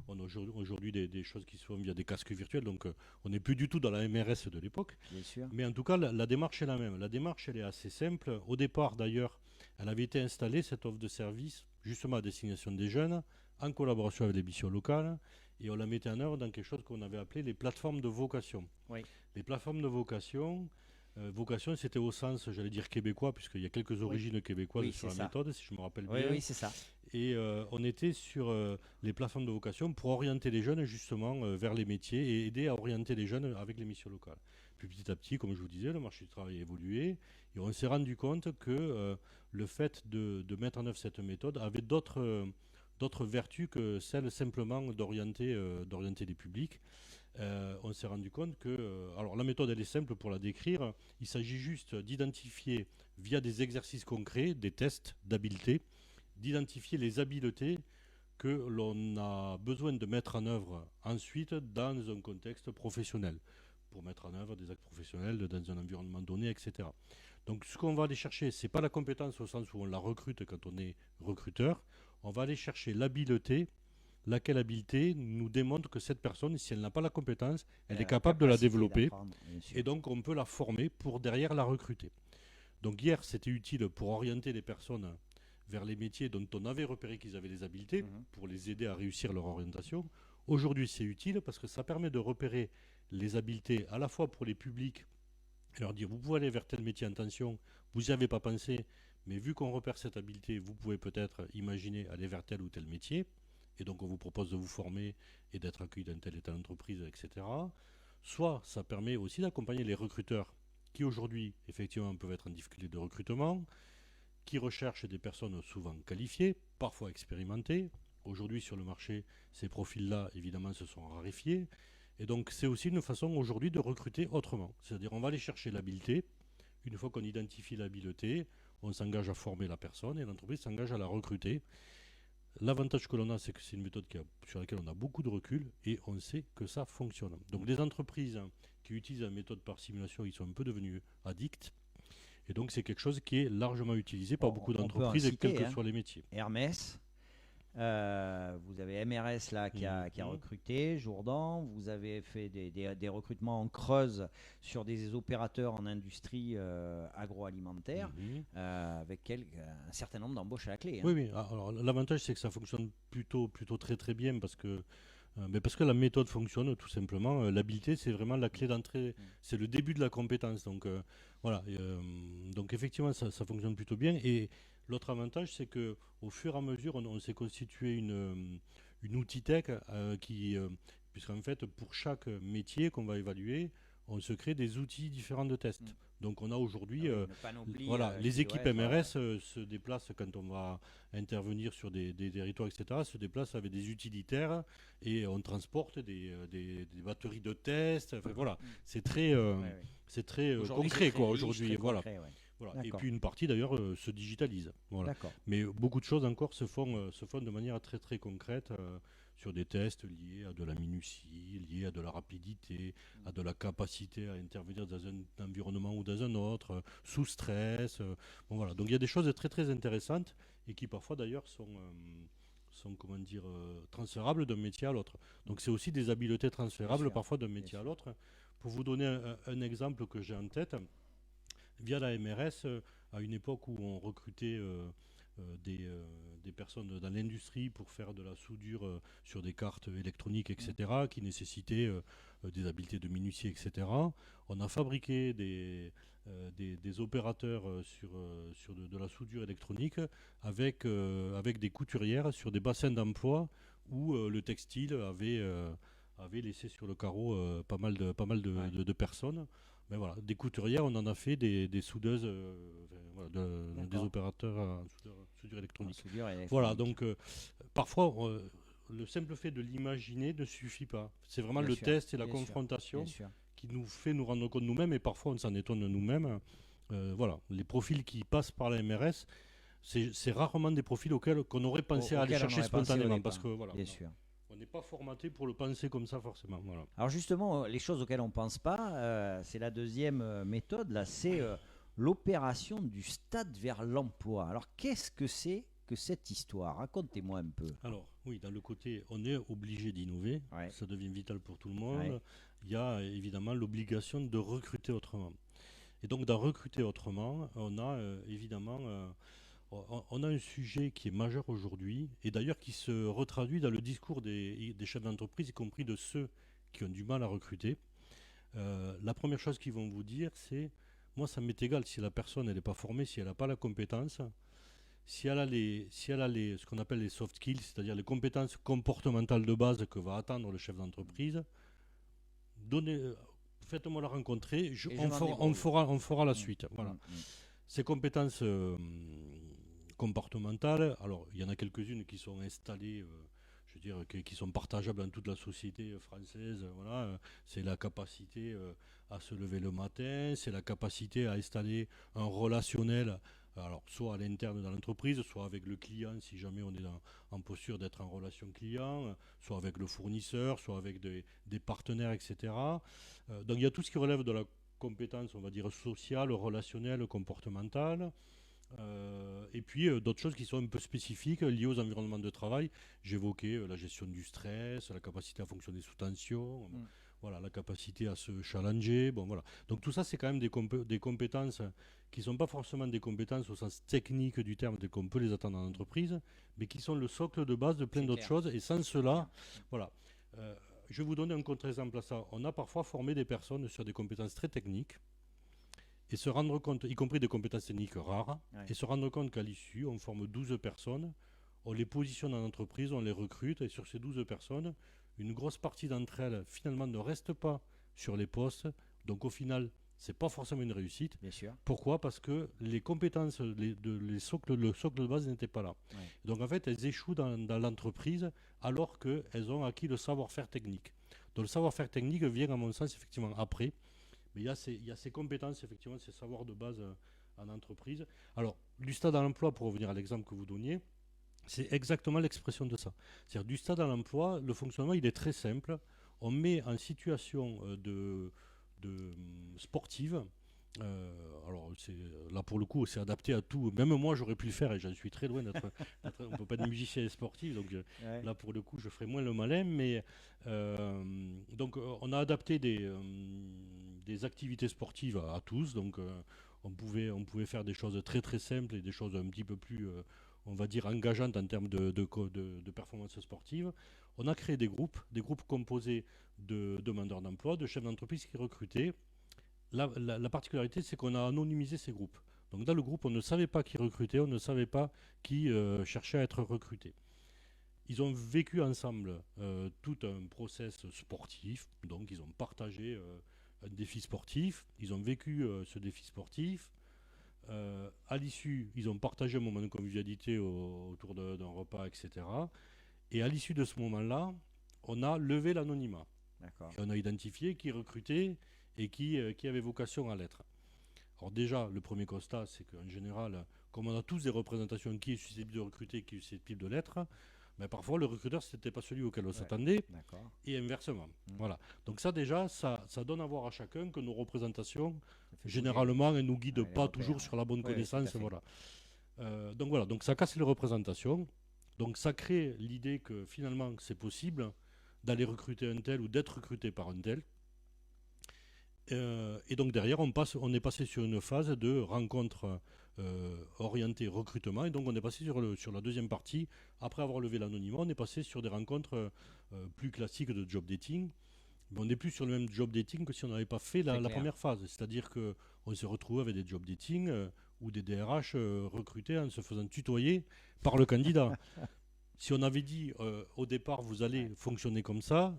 On a aujourd'hui des choses qui se font via des casques virtuels. Donc, on n'est plus du tout dans la MRS de l'époque. Bien sûr. Mais en tout cas, la démarche est la même. La démarche, elle est assez simple. Au départ, d'ailleurs, elle avait été installée, cette offre de service, justement à destination des jeunes, en collaboration avec les missions locales, et on la mettait en œuvre dans quelque chose qu'on avait appelé les plateformes de vocation. Oui. Les plateformes de vocation, Vocation, c'était au sens, j'allais dire québécois, puisqu'il y a quelques origines québécoises Oui, sur c'est la ça. méthode, si je me rappelle Oui, bien. oui, c'est ça. Et on était sur les plateformes de vocation pour orienter les jeunes justement vers les métiers et aider à orienter les jeunes avec les missions locales. Puis petit à petit, comme je vous disais, le marché du travail a évolué et on s'est rendu compte que le fait de mettre en œuvre cette méthode avait d'autres vertus que celle simplement d'orienter les publics. On s'est rendu compte que, alors la méthode elle est simple pour la décrire, il s'agit juste d'identifier via des exercices concrets, des tests d'habileté, d'identifier les habiletés que l'on a besoin de mettre en œuvre ensuite dans un contexte professionnel, pour mettre en œuvre des actes professionnels dans un environnement donné, etc. Donc ce qu'on va aller chercher, ce n'est pas la compétence au sens où on la recrute quand on est recruteur, on va aller chercher l'habileté, laquelle habileté nous démontre que cette personne, si elle n'a pas la compétence, elle est capable de la développer, et donc on peut la former pour derrière la recruter. Donc hier, c'était utile pour orienter les personnes vers les métiers dont on avait repéré qu'ils avaient des habiletés, pour les aider à réussir leur orientation. Aujourd'hui, c'est utile parce que ça permet de repérer les habiletés à la fois pour les publics et leur dire vous pouvez aller vers tel métier en tension, vous n'y avez pas pensé, mais vu qu'on repère cette habileté, vous pouvez peut-être imaginer aller vers tel ou tel métier. Et donc on vous propose de vous former et d'être accueilli dans telle et telle entreprise, etc. Soit ça permet aussi d'accompagner les recruteurs qui aujourd'hui effectivement peuvent être en difficulté de recrutement, qui recherchent des personnes souvent qualifiées, parfois expérimentées. Aujourd'hui sur le marché, ces profils-là évidemment se sont raréfiés. Et donc c'est aussi une façon aujourd'hui de recruter autrement. C'est-à-dire on va aller chercher l'habileté. Une fois qu'on identifie l'habileté, on s'engage à former la personne et l'entreprise s'engage à la recruter. L'avantage que l'on a, c'est que c'est une méthode sur laquelle on a beaucoup de recul et on sait que ça fonctionne. Donc les entreprises qui utilisent la méthode par simulation, ils sont un peu devenus addicts. Et donc c'est quelque chose qui est largement utilisé par beaucoup d'entreprises, quels que soient les métiers. Hermès, vous avez MRS là qui a recruté, Jourdan, vous avez fait des recrutements en Creuse sur des opérateurs en industrie agroalimentaire avec un certain nombre d'embauches à la clé. Oui, oui. Alors l'avantage c'est que ça fonctionne plutôt très très bien parce que la méthode fonctionne tout simplement. L'habileté, c'est vraiment la clé d'entrée, c'est le début de la compétence. Donc voilà. Donc effectivement, ça fonctionne plutôt bien. Et l'autre avantage, c'est que au fur et à mesure, on s'est constitué une outil tech puisqu'en fait, pour chaque métier qu'on va évaluer, on se crée des outils différents de tests. Donc on a aujourd'hui, les équipes MRS se déplacent quand on va intervenir sur des territoires, etc., se déplacent avec des utilitaires et on transporte des batteries de tests. Enfin, voilà, c'est très concret quoi aujourd'hui. Voilà. Voilà. Et puis une partie d'ailleurs se digitalise. Voilà. Mais beaucoup de choses encore se font de manière très très concrète sur des tests liés à de la minutie, liés à de la rapidité, à de la capacité à intervenir dans un environnement ou dans un autre, sous stress. Bon, voilà. Donc il y a des choses très très intéressantes et qui parfois d'ailleurs sont comment dire, transférables d'un métier à l'autre. Donc c'est aussi des habiletés transférables parfois d'un métier à l'autre. Pour vous donner un exemple que j'ai en tête, via la MRS, à une époque où on recrutait des personnes dans l'industrie pour faire de la soudure sur des cartes électroniques, etc., qui nécessitaient des habiletés de minutie, etc. On a fabriqué des opérateurs sur de la soudure électronique avec des couturières sur des bassins d'emploi où le textile avait laissé sur le carreau pas mal de personnes. Mais voilà, des couturières, on en a fait des soudeuses, des opérateurs en soudure électronique. Voilà, donc parfois, le simple fait de l'imaginer ne suffit pas. C'est vraiment le test et la confrontation qui nous fait nous rendre compte nous-mêmes, et parfois on s'en étonne nous-mêmes. Voilà, les profils qui passent par la MRS, c'est rarement des profils qu'on aurait pensé à aller chercher spontanément. Parce que voilà. On n'est pas formaté pour le penser comme ça forcément. Voilà. Alors justement, les choses auxquelles on ne pense pas, c'est la deuxième méthode, là, c'est l'opération du stade vers l'emploi. Alors qu'est-ce que c'est que cette histoire? Racontez-moi un peu. Alors oui, dans le côté, on est obligé d'innover, ça devient vital pour tout le monde. Il y a évidemment l'obligation de recruter autrement. Et donc d'en recruter autrement, on a évidemment... on a un sujet qui est majeur aujourd'hui et d'ailleurs qui se retraduit dans le discours des chefs d'entreprise, y compris de ceux qui ont du mal à recruter. La première chose qu'ils vont vous dire, c'est moi, ça m'est égal si la personne elle n'est pas formée, si elle n'a pas la compétence, si elle a ce qu'on appelle les soft skills, c'est-à-dire les compétences comportementales de base que va attendre le chef d'entreprise, donnez, faites-moi la rencontrer, on fera la suite. Voilà. Ces compétences comportementales, alors il y en a quelques-unes qui sont installées, je veux dire, qui sont partageables dans toute la société française. Voilà. C'est la capacité à se lever le matin, c'est la capacité à installer un relationnel, alors soit à l'interne dans l'entreprise, soit avec le client si jamais on est en posture d'être en relation client, soit avec le fournisseur, soit avec des partenaires, etc. Donc il y a tout ce qui relève de la compétence, on va dire, sociale, relationnelle, comportementale. Et puis d'autres choses qui sont un peu spécifiques liées aux environnements de travail. J'évoquais la gestion du stress, la capacité à fonctionner sous tension, voilà, la capacité à se challenger. Bon, voilà. Donc tout ça, c'est quand même des compétences qui ne sont pas forcément des compétences au sens technique du terme, qu'on peut les attendre en entreprise, mais qui sont le socle de base de plein d'autres choses. Et sans cela, voilà. Je vais vous donner un contre-exemple à ça. On a parfois formé des personnes sur des compétences très techniques, et se rendre compte, y compris des compétences techniques rares, et se rendre compte qu'à l'issue, on forme 12 personnes, on les positionne en entreprise, on les recrute, et sur ces 12 personnes, une grosse partie d'entre elles, finalement, ne restent pas sur les postes. Donc au final, c'est pas forcément une réussite. Bien sûr. Pourquoi ? Parce que les compétences, le socle de base n'était pas là. Donc en fait, elles échouent dans l'entreprise alors qu'elles ont acquis le savoir-faire technique. Donc le savoir-faire technique vient, à mon sens, effectivement, après. Mais il y a ces compétences, effectivement, ces savoirs de base en entreprise. Alors, du stade à l'emploi, pour revenir à l'exemple que vous donniez, c'est exactement l'expression de ça. C'est-à-dire, du stade à l'emploi, le fonctionnement, il est très simple. On met en situation sportive. Alors, là, pour le coup, c'est adapté à tout. Même moi, j'aurais pu le faire et j'en suis très loin d'être. On ne peut pas être musicien et sportif. Donc, là, pour le coup, je ferai moins le malin. Mais donc, on a adapté des activités sportives à tous. Donc, on pouvait faire des choses très, très simples et des choses un petit peu plus, on va dire, engageantes en termes de performance sportive. On a créé des groupes composés de demandeurs d'emploi, de chefs d'entreprise qui recrutaient. La particularité, c'est qu'on a anonymisé ces groupes. Donc dans le groupe, on ne savait pas qui recrutait, on ne savait pas qui cherchait à être recruté. Ils ont vécu ensemble tout un process sportif, donc ils ont partagé un défi sportif, ils ont vécu ce défi sportif. À l'issue, ils ont partagé un moment de convivialité autour d'un repas, etc. Et à l'issue de ce moment-là, on a levé l'anonymat. D'accord. Et on a identifié qui recrutait et qui avait vocation à l'être. Alors déjà, le premier constat, c'est qu'en général, comme on a tous des représentations qui est susceptible de recruter, qui est susceptible de l'être, mais parfois le recruteur, ce n'était pas celui auquel on s'attendait, et inversement. Voilà. Donc ça déjà, ça donne à voir à chacun que nos représentations, généralement, elles ne nous guident pas toujours sur la bonne connaissance. Voilà. Donc voilà, donc ça casse les représentations. Donc ça crée l'idée que finalement, c'est possible d'aller recruter un tel ou d'être recruté par un tel. Et donc derrière, on est passé sur une phase de rencontre orientée recrutement. Et donc on est passé sur la deuxième partie. Après avoir levé l'anonymat, on est passé sur des rencontres plus classiques de job dating. Mais on n'est plus sur le même job dating que si on n'avait pas fait la première phase. C'est-à-dire qu'on s'est retrouvé avec des job dating où des DRH recrutaient en se faisant tutoyer par le candidat. Si on avait dit au départ vous allez fonctionner comme ça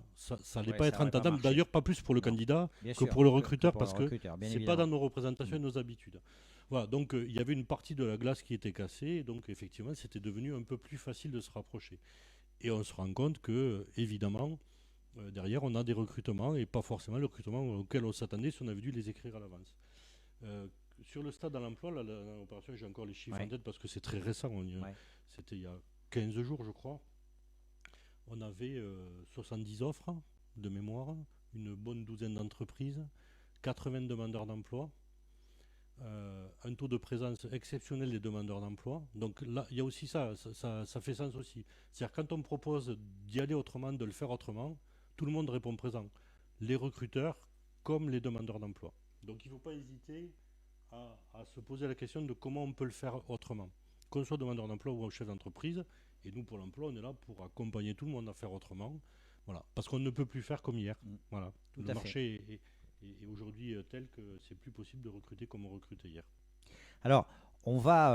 n'allait pas être entendable. D'ailleurs, pas plus pour le candidat que pour le recruteur, parce que c'est pas dans nos représentations et nos habitudes. Voilà, donc il y avait une partie de la glace qui était cassée, et donc effectivement c'était devenu un peu plus facile de se rapprocher. Et on se rend compte que évidemment derrière on a des recrutements et pas forcément le recrutement auquel on s'attendait si on avait dû les écrire à l'avance. Sur le stade à l'emploi, l'opération, j'ai encore les chiffres en tête parce que c'est très récent. C'était il y a 15 jours, je crois. On avait 70 offres de mémoire, une bonne douzaine d'entreprises, 80 demandeurs d'emploi, un taux de présence exceptionnel des demandeurs d'emploi. Donc là, il y a aussi ça fait sens aussi. C'est-à-dire quand on propose d'y aller autrement, de le faire autrement, tout le monde répond présent. Les recruteurs comme les demandeurs d'emploi. Donc il ne faut pas hésiter à se poser la question de comment on peut le faire autrement. Qu'on soit demandeur d'emploi ou chef d'entreprise, et nous, pour l'emploi, on est là pour accompagner tout le monde à faire autrement. Voilà. Parce qu'on ne peut plus faire comme hier. Voilà. Le marché et aujourd'hui tel que c'est plus possible de recruter comme on recrutait hier. Alors, on va.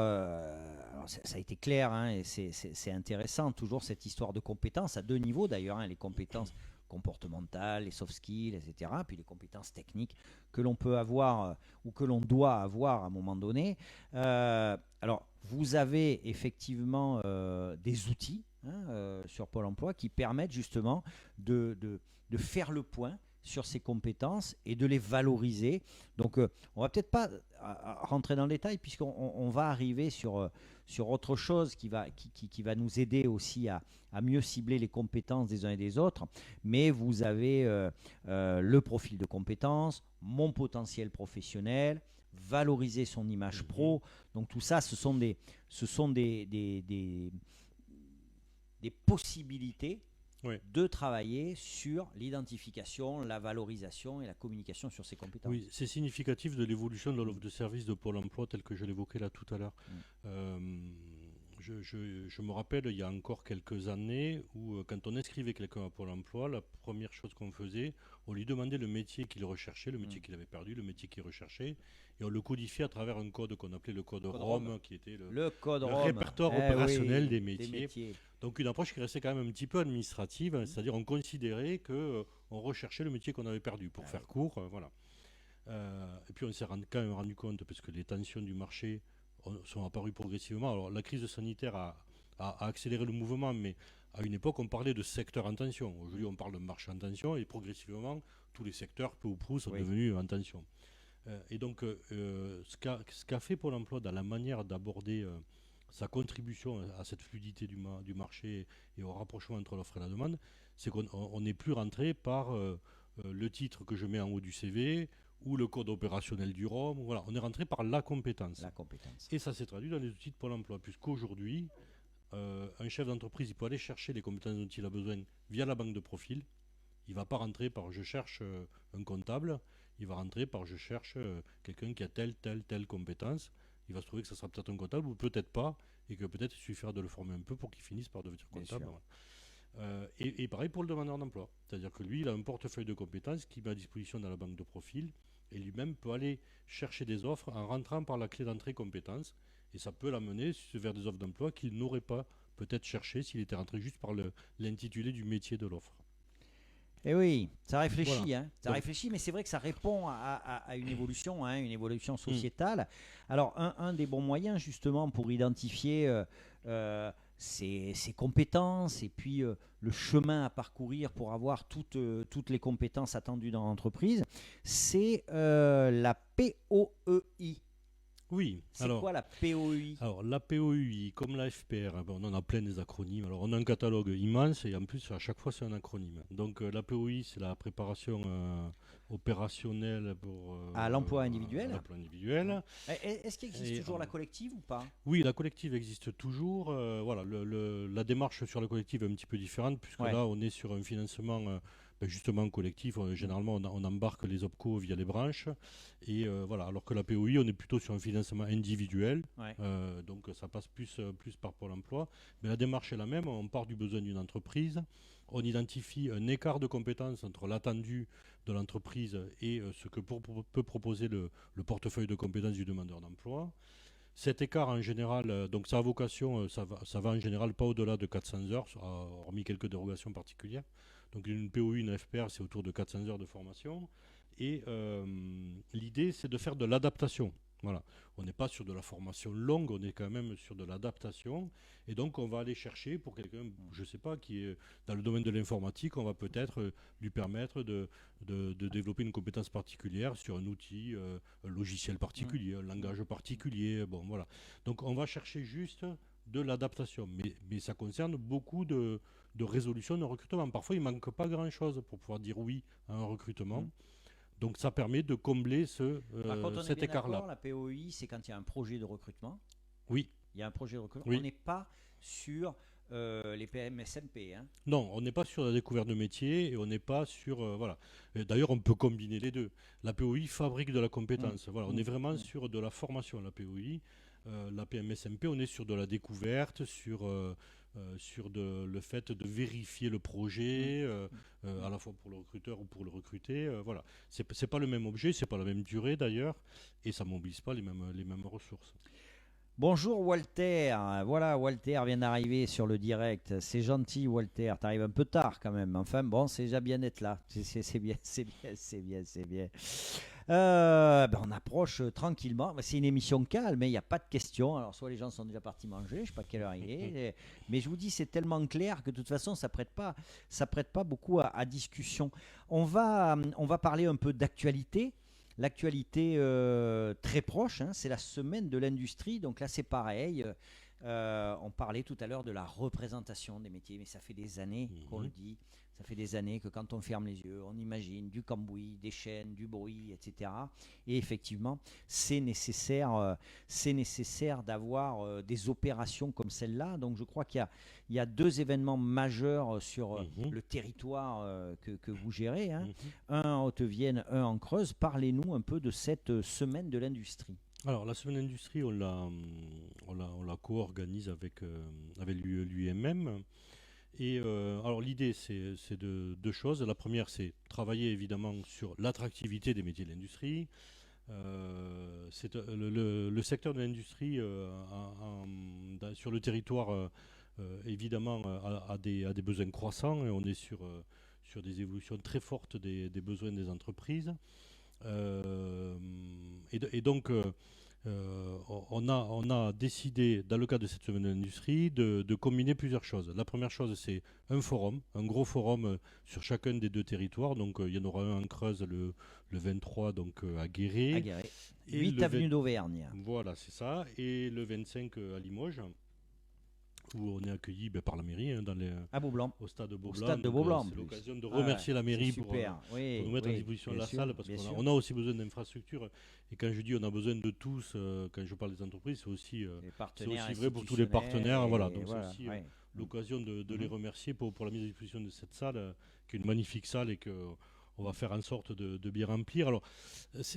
Alors ça a été clair, hein, et c'est intéressant, toujours cette histoire de compétences, à deux niveaux d'ailleurs, hein, les compétences comportementales, les soft skills, etc., puis les compétences techniques que l'on peut avoir ou que l'on doit avoir à un moment donné. Alors, vous avez effectivement des outils, hein, sur Pôle emploi qui permettent justement de faire le point sur ces compétences et de les valoriser. Donc, on va peut-être pas rentrer dans le détail puisqu'on va arriver sur autre chose qui va nous aider aussi à mieux cibler les compétences des uns et des autres. Mais vous avez le profil de compétences, mon potentiel professionnel, valoriser son image pro. Donc tout ça, ce sont des possibilités Oui. de travailler sur l'identification, la valorisation et la communication sur ces compétences. Oui, c'est significatif de l'évolution de l'offre de service de Pôle emploi telle que je l'évoquais là tout à l'heure. Je me rappelle, il y a encore quelques années, où quand on inscrivait quelqu'un à Pôle emploi, la première chose qu'on faisait, on lui demandait le métier qu'il recherchait, le métier qu'il avait perdu, le métier qu'il recherchait, et on le codifiait à travers un code qu'on appelait le code ROM, qui était le répertoire opérationnel des métiers. Donc une approche qui restait quand même un petit peu administrative, c'est-à-dire on considérait qu'on recherchait le métier qu'on avait perdu, pour faire court, voilà. Et puis on s'est quand même rendu compte, parce que les tensions du marché sont apparues progressivement. Alors la crise sanitaire a accéléré le mouvement, mais à une époque on parlait de secteur en tension. Aujourd'hui on parle de marché en tension, et progressivement tous les secteurs, peu ou prou, sont devenus en tension. Et donc ce qu'a fait Pôle emploi dans la manière d'aborder sa contribution à cette fluidité du marché et au rapprochement entre l'offre et la demande, c'est qu'on n'est plus rentré par le titre que je mets en haut du CV ou le code opérationnel du ROM. Voilà, on est rentré par la compétence. Et ça s'est traduit dans les outils de Pôle emploi, puisqu'aujourd'hui, un chef d'entreprise, il peut aller chercher les compétences dont il a besoin via la banque de profil. Il ne va pas rentrer par je cherche un comptable, il va rentrer par je cherche quelqu'un qui a telle compétence. Il va se trouver que ça sera peut-être un comptable ou peut-être pas, et que peut-être il suffira de le former un peu pour qu'il finisse par devenir comptable. Et pareil pour le demandeur d'emploi. C'est-à-dire que lui, il a un portefeuille de compétences qu'il met à disposition dans la banque de profil, et lui-même peut aller chercher des offres en rentrant par la clé d'entrée compétences, et ça peut l'amener vers des offres d'emploi qu'il n'aurait pas peut-être cherché s'il était rentré juste par l'intitulé du métier de l'offre. Et oui, ça réfléchit, Voilà. hein. Ça réfléchit, mais c'est vrai que ça répond à une évolution, hein, une évolution sociétale. Alors, un des bons moyens, justement, pour identifier ses compétences et puis le chemin à parcourir pour avoir toutes les compétences attendues dans l'entreprise, c'est la POEI. Oui. C'est quoi la POEI? Alors la POEI, comme la FPR, on en a plein des acronymes. Alors on a un catalogue immense et en plus à chaque fois c'est un acronyme. Donc la POEI, c'est la préparation opérationnelle pour à l'emploi individuel. Est-ce qu'il existe toujours la collective ou pas? Oui, la collective existe toujours. Voilà, la démarche sur la collective est un petit peu différente puisque là on est sur un financement justement collectif. Généralement on embarque les OPCO via les branches et voilà. Alors que la POI, on est plutôt sur un financement individuel. Donc ça passe plus par Pôle emploi. Mais la démarche est la même. On part du besoin d'une entreprise. On identifie un écart de compétences entre l'attendu de l'entreprise et ce que peut proposer le portefeuille de compétences du demandeur d'emploi. Cet écart en général, donc ça a vocation, ça va en général pas au-delà de 400 heures, hormis quelques dérogations particulières. Donc une POI, une FPR, c'est autour de 400 heures de formation. Et l'idée, c'est de faire de l'adaptation. Voilà. On n'est pas sur de la formation longue, on est quand même sur de l'adaptation. Et donc, on va aller chercher pour quelqu'un, je ne sais pas, qui est dans le domaine de l'informatique, on va peut-être lui permettre de développer une compétence particulière sur un outil, un logiciel particulier, un langage particulier. Bon, voilà. Donc, on va chercher juste de l'adaptation. Mais ça concerne beaucoup de résolution de recrutement. Parfois, il ne manque pas grand-chose pour pouvoir dire oui à un recrutement. Donc ça permet de combler cet écart-là. La POI, c'est quand il y a un projet de recrutement. Oui. Il y a un projet de recrutement. Oui. On n'est pas sur les PMSMP. Hein. Non, on n'est pas sur la découverte de métier et on n'est pas sur... voilà. D'ailleurs, on peut combiner les deux. La POI fabrique de la compétence. Voilà, on est vraiment sur de la formation, la POI. La PMSMP, on est sur de la découverte, sur sur le fait de vérifier le projet, à la fois pour le recruteur ou pour le recruter. Voilà. C'est pas le même objet, c'est pas la même durée d'ailleurs, et ça mobilise pas les mêmes ressources. Bonjour Walter, voilà Walter vient d'arriver sur le direct, c'est gentil Walter, t'arrives un peu tard quand même, enfin bon c'est déjà bien d'être là, c'est bien, c'est bien, c'est bien, c'est bien. On approche tranquillement, c'est une émission calme, mais il n'y a pas de questions, alors soit les gens sont déjà partis manger, je ne sais pas quelle heure il est, mais je vous dis c'est tellement clair que de toute façon ça prête pas beaucoup à discussion. On va parler un peu d'actualité. L'actualité très proche, hein, c'est la semaine de l'industrie. Donc là, c'est pareil. On parlait tout à l'heure de la représentation des métiers, mais ça fait des années qu'on le dit. Ça fait des années que quand on ferme les yeux, on imagine du cambouis, des chaînes, du bruit, etc. Et effectivement, c'est nécessaire d'avoir des opérations comme celle-là. Donc je crois qu'il y a deux événements majeurs sur le territoire que vous gérez, hein. Un en Haute-Vienne, un en Creuse. Parlez-nous un peu de cette semaine de l'industrie. Alors, la semaine d'industrie, on la co-organise avec l'UMM. Et alors l'idée, c'est de deux choses. La première, c'est travailler évidemment sur l'attractivité des métiers de l'industrie. Le secteur de l'industrie sur le territoire, évidemment, a des besoins croissants et on est sur des évolutions très fortes des besoins des entreprises. Donc, on a décidé, dans le cadre de cette semaine de l'industrie, de combiner plusieurs choses. La première chose, c'est un forum, un gros forum sur chacun des deux territoires. Donc, il y en aura un en Creuse le 23, donc à Guéret. À Guéret. 8 avenue d'Auvergne. Voilà, c'est ça. Et le 25 à Limoges, où on est accueilli par la mairie à Beaublanc. Au stade de Beaublanc. Au stade de Beaublanc. C'est l'occasion de remercier la mairie pour nous mettre à disposition de la salle, parce qu'on a aussi besoin d'infrastructures. Et quand je dis on a besoin de tous, quand je parle des entreprises, c'est aussi vrai pour tous les partenaires. Voilà, donc c'est aussi l'occasion de les remercier pour la mise à disposition de cette salle, qui est une magnifique salle et qu'on va faire en sorte de bien remplir. Alors,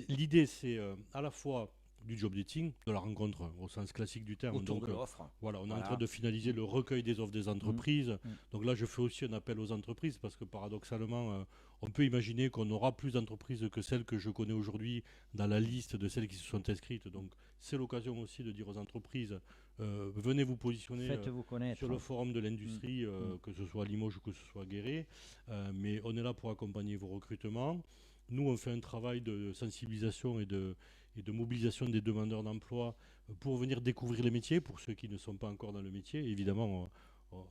l'idée, c'est à la fois du job dating, de la rencontre au sens classique du terme. Autour de l'offre. Voilà, on est en train de finaliser le recueil des offres des entreprises. Donc là, je fais aussi un appel aux entreprises parce que paradoxalement, on peut imaginer qu'on aura plus d'entreprises que celles que je connais aujourd'hui dans la liste de celles qui se sont inscrites. Donc c'est l'occasion aussi de dire aux entreprises, venez vous positionner sur le forum de l'industrie, que ce soit à Limoges ou que ce soit à Guéret. Mais on est là pour accompagner vos recrutements. Nous, on fait un travail de sensibilisation et de mobilisation des demandeurs d'emploi pour venir découvrir les métiers, pour ceux qui ne sont pas encore dans le métier. Évidemment,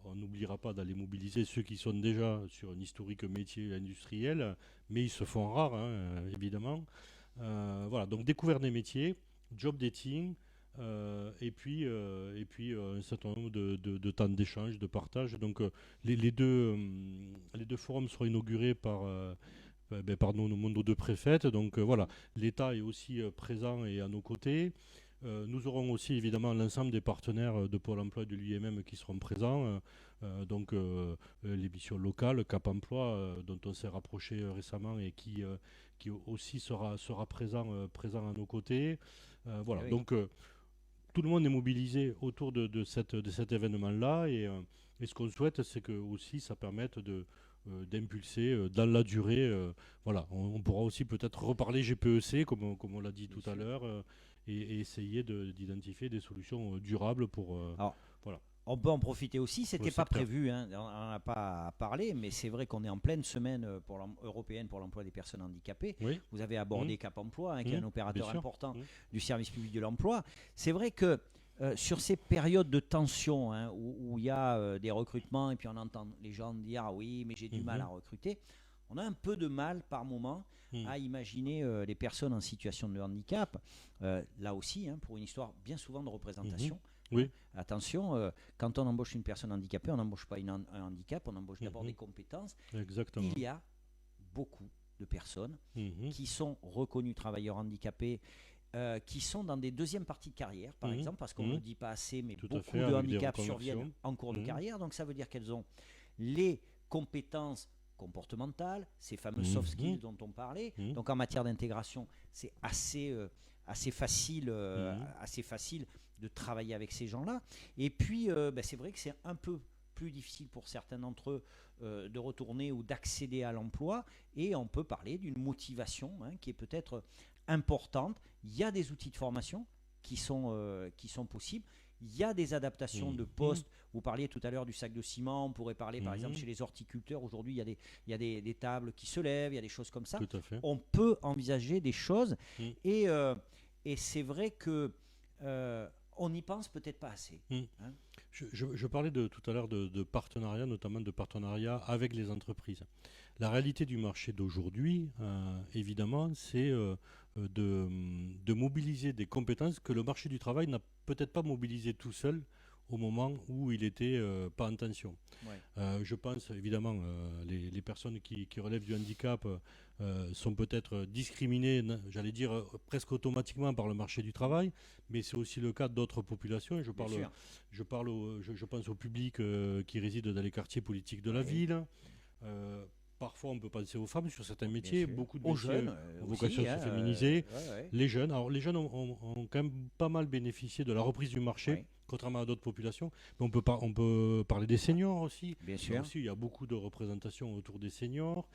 on n'oubliera pas d'aller mobiliser ceux qui sont déjà sur un historique métier industriel, mais ils se font rares, hein, évidemment. Voilà, donc découvrir des métiers, job dating, et puis un certain nombre de temps d'échange, de partage. Donc les deux forums seront inaugurés par nos deux préfètes. Donc voilà, l'État est aussi présent et à nos côtés. Nous aurons aussi évidemment l'ensemble des partenaires de Pôle emploi et de l'UMM qui seront présents. Donc les missions locales, Cap Emploi, dont on s'est rapproché récemment et qui aussi sera présent à nos côtés. Voilà, oui. Donc tout le monde est mobilisé autour de cet événement-là. Et ce qu'on souhaite, c'est que aussi ça permette d'impulser dans la durée. Voilà, on pourra aussi peut-être reparler GPEC, comme on l'a dit tout à l'heure, et essayer d'identifier des solutions durables pour... voilà. On peut en profiter aussi, c'était pas prévu, hein, on n'en a pas parlé, mais c'est vrai qu'on est en pleine semaine européenne pour l'emploi des personnes handicapées. Oui. Vous avez abordé Cap Emploi, hein, qui est un opérateur important du service public de l'emploi. C'est vrai que sur ces périodes de tension, hein, où il y a des recrutements et puis on entend les gens dire ah oui mais j'ai du mal à recruter, on a un peu de mal par moment à imaginer les personnes en situation de handicap, là aussi, hein, pour une histoire bien souvent de représentation. Oui. Attention, quand on embauche une personne handicapée, on n'embauche pas un handicap, on embauche d'abord des compétences. Exactement. Il y a beaucoup de personnes qui sont reconnues travailleurs handicapés, qui sont dans des deuxièmes parties de carrière, par exemple, parce qu'on ne le dit pas assez, mais beaucoup de handicaps surviennent en cours de carrière. Donc ça veut dire qu'elles ont les compétences comportementales, ces fameux soft skills dont on parlait. Donc en matière d'intégration, c'est assez facile de travailler avec ces gens-là. Et puis, c'est vrai que c'est un peu plus difficile pour certains d'entre eux de retourner ou d'accéder à l'emploi. Et on peut parler d'une motivation qui est peut-être importante. Il y a des outils de formation qui sont possibles. Il y a des adaptations de postes. Vous parliez tout à l'heure du sac de ciment. On pourrait parler, par exemple, chez les horticulteurs. Aujourd'hui, il y a des tables qui se lèvent, il y a des choses comme ça. Tout à fait. On peut envisager des choses. Et c'est vrai que on n'y pense peut-être pas assez. Hein. Je parlais tout à l'heure de partenariat, notamment de partenariat avec les entreprises. La réalité du marché d'aujourd'hui, évidemment, c'est de mobiliser des compétences que le marché du travail n'a peut-être pas mobilisées tout seul au moment où il n'était pas en tension. Ouais. Je pense évidemment les personnes qui relèvent du handicap sont peut-être discriminées, j'allais dire presque automatiquement par le marché du travail, mais c'est aussi le cas d'autres populations. Je pense au public qui réside dans les quartiers politiques de la ville. Parfois, on peut penser aux femmes sur certains métiers. Beaucoup de aux métiers jeunes ont vocation à se féminiser. Les jeunes, alors les jeunes ont quand même pas mal bénéficié de la reprise du marché, contrairement à d'autres populations. Mais on peut parler des seniors aussi. Bien sûr. Aussi, il y a beaucoup de représentations autour des seniors.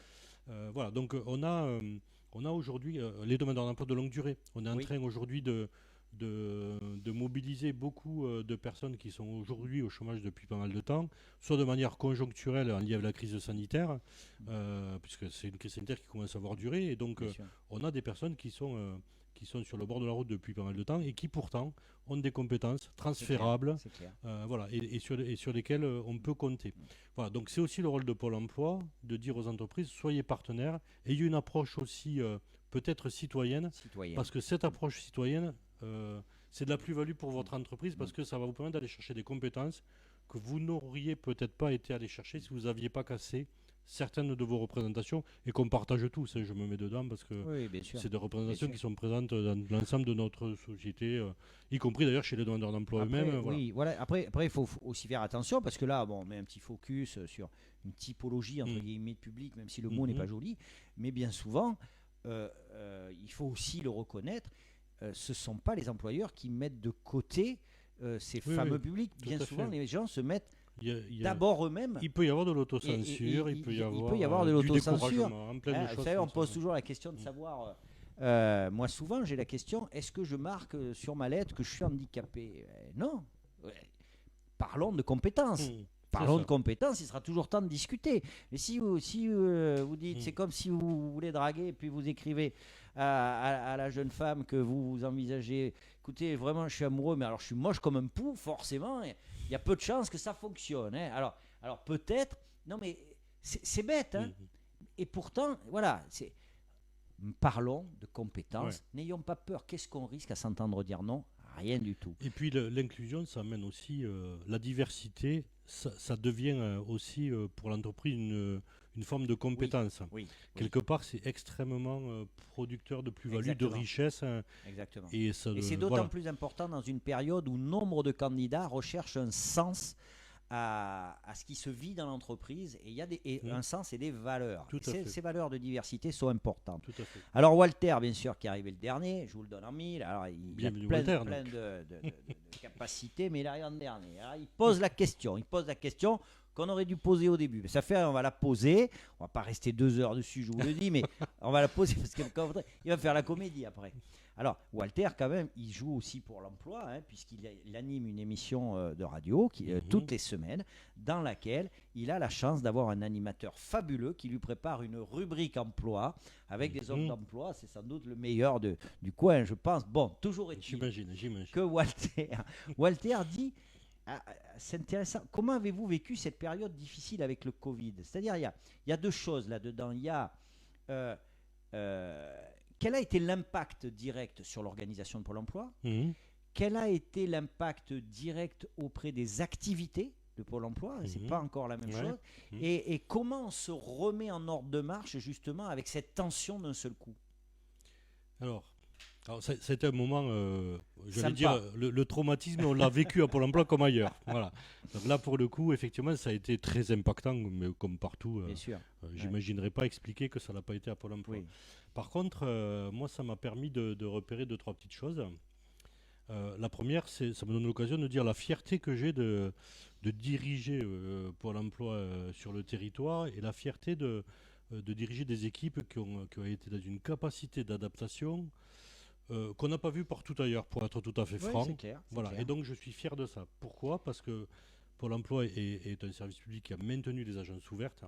Voilà, donc on a aujourd'hui les demandeurs d'emploi de longue durée. On est en train aujourd'hui de mobiliser beaucoup de personnes qui sont aujourd'hui au chômage depuis pas mal de temps, soit de manière conjoncturelle en lien avec la crise sanitaire, puisque c'est une crise sanitaire qui commence à avoir duré, et donc on a des personnes qui sont sur le bord de la route depuis pas mal de temps et qui pourtant ont des compétences transférables, c'est clair. voilà, et sur lesquelles on peut compter. Voilà, donc c'est aussi le rôle de Pôle emploi de dire aux entreprises, soyez partenaires, ayez une approche aussi peut-être citoyenne, parce que cette approche citoyenne, c'est de la plus-value pour votre entreprise, parce que ça va vous permettre d'aller chercher des compétences que vous n'auriez peut-être pas été aller chercher si vous n'aviez pas cassé certaines de vos représentations, et qu'on partage tous, je me mets dedans parce que c'est des représentations qui sont présentes dans l'ensemble de notre société, y compris d'ailleurs chez les demandeurs d'emploi eux-mêmes. Oui, voilà. Après, il faut aussi faire attention, parce que là, on met un petit focus sur une typologie entre guillemets de public, même si le mot n'est pas joli, mais bien souvent, il faut aussi le reconnaître, ce ne sont pas les employeurs qui mettent de côté ces fameux publics. Bien souvent, les gens se mettent d'abord eux-mêmes. Il peut y avoir de l'autocensure, il peut y avoir de l'autocensure. découragement, plein de choses. Vous savez, on pose toujours la question de savoir. Moi, souvent, j'ai la question, est-ce que je marque sur ma lettre que je suis handicapé ? Non. Parlons de compétences. Parlons de compétences, il sera toujours temps de discuter. Mais si vous dites, c'est comme si vous voulez draguer et puis vous écrivez à la jeune femme que vous envisagez, écoutez, vraiment, je suis amoureux, mais alors je suis moche comme un pou, forcément, il y a peu de chances que ça fonctionne. Alors peut-être, non mais c'est bête, hein. Et pourtant, voilà, parlons de compétences, n'ayons pas peur. Qu'est-ce qu'on risque à s'entendre dire non ? Rien du tout. Et puis l'inclusion, ça amène aussi la diversité. Ça devient aussi pour l'entreprise une forme de compétence. Quelque part, c'est extrêmement producteur de plus-value, de richesse. Exactement. Et c'est d'autant plus important dans une période où nombre de candidats recherchent un sens à ce qui se vit dans l'entreprise, et il y a un sens et des valeurs. Ces valeurs de diversité sont importantes. Tout à fait. Alors Walter, bien sûr, qui est arrivé le dernier, je vous le donne en mille. Alors il a plein de capacités, mais il arrive en dernier. Alors, il pose la question qu'on aurait dû poser au début. Ça fait, on va la poser. On va pas rester 2 heures dessus, je vous le dis, mais on va la poser parce qu'il va faire la comédie après. Alors, Walter, quand même, il joue aussi pour l'emploi, puisqu'il anime une émission de radio toutes les semaines, dans laquelle il a la chance d'avoir un animateur fabuleux qui lui prépare une rubrique emploi avec des offres d'emploi. C'est sans doute le meilleur du coin, je pense. Bon, toujours est-il que Walter dit... c'est intéressant. Comment avez-vous vécu cette période difficile avec le Covid ? C'est-à-dire, il y a 2 choses là-dedans. Il y a... quel a été l'impact direct sur l'organisation de Pôle emploi ? Quel a été l'impact direct auprès des activités de Pôle emploi ? Ce n'est pas encore la même chose. Et comment on se remet en ordre de marche, justement, avec cette tension d'un seul coup ? Alors c'était un moment, j'allais dire, le traumatisme, on l'a vécu à Pôle emploi comme ailleurs. Voilà. Donc là, pour le coup, effectivement, ça a été très impactant, mais comme partout. Bien sûr. J'imaginerais pas expliquer que ça n'a pas été à Pôle emploi. Par contre, moi, ça m'a permis de repérer 2-3 petites choses. La première, ça me donne l'occasion de dire la fierté que j'ai de diriger Pôle emploi sur le territoire et la fierté de diriger des équipes qui ont été dans une capacité d'adaptation qu'on n'a pas vu partout ailleurs, pour être tout à fait franc. C'est clair. Voilà. Clair. Et donc je suis fier de ça. Pourquoi? Parce que Pôle emploi est un service public qui a maintenu les agences ouvertes.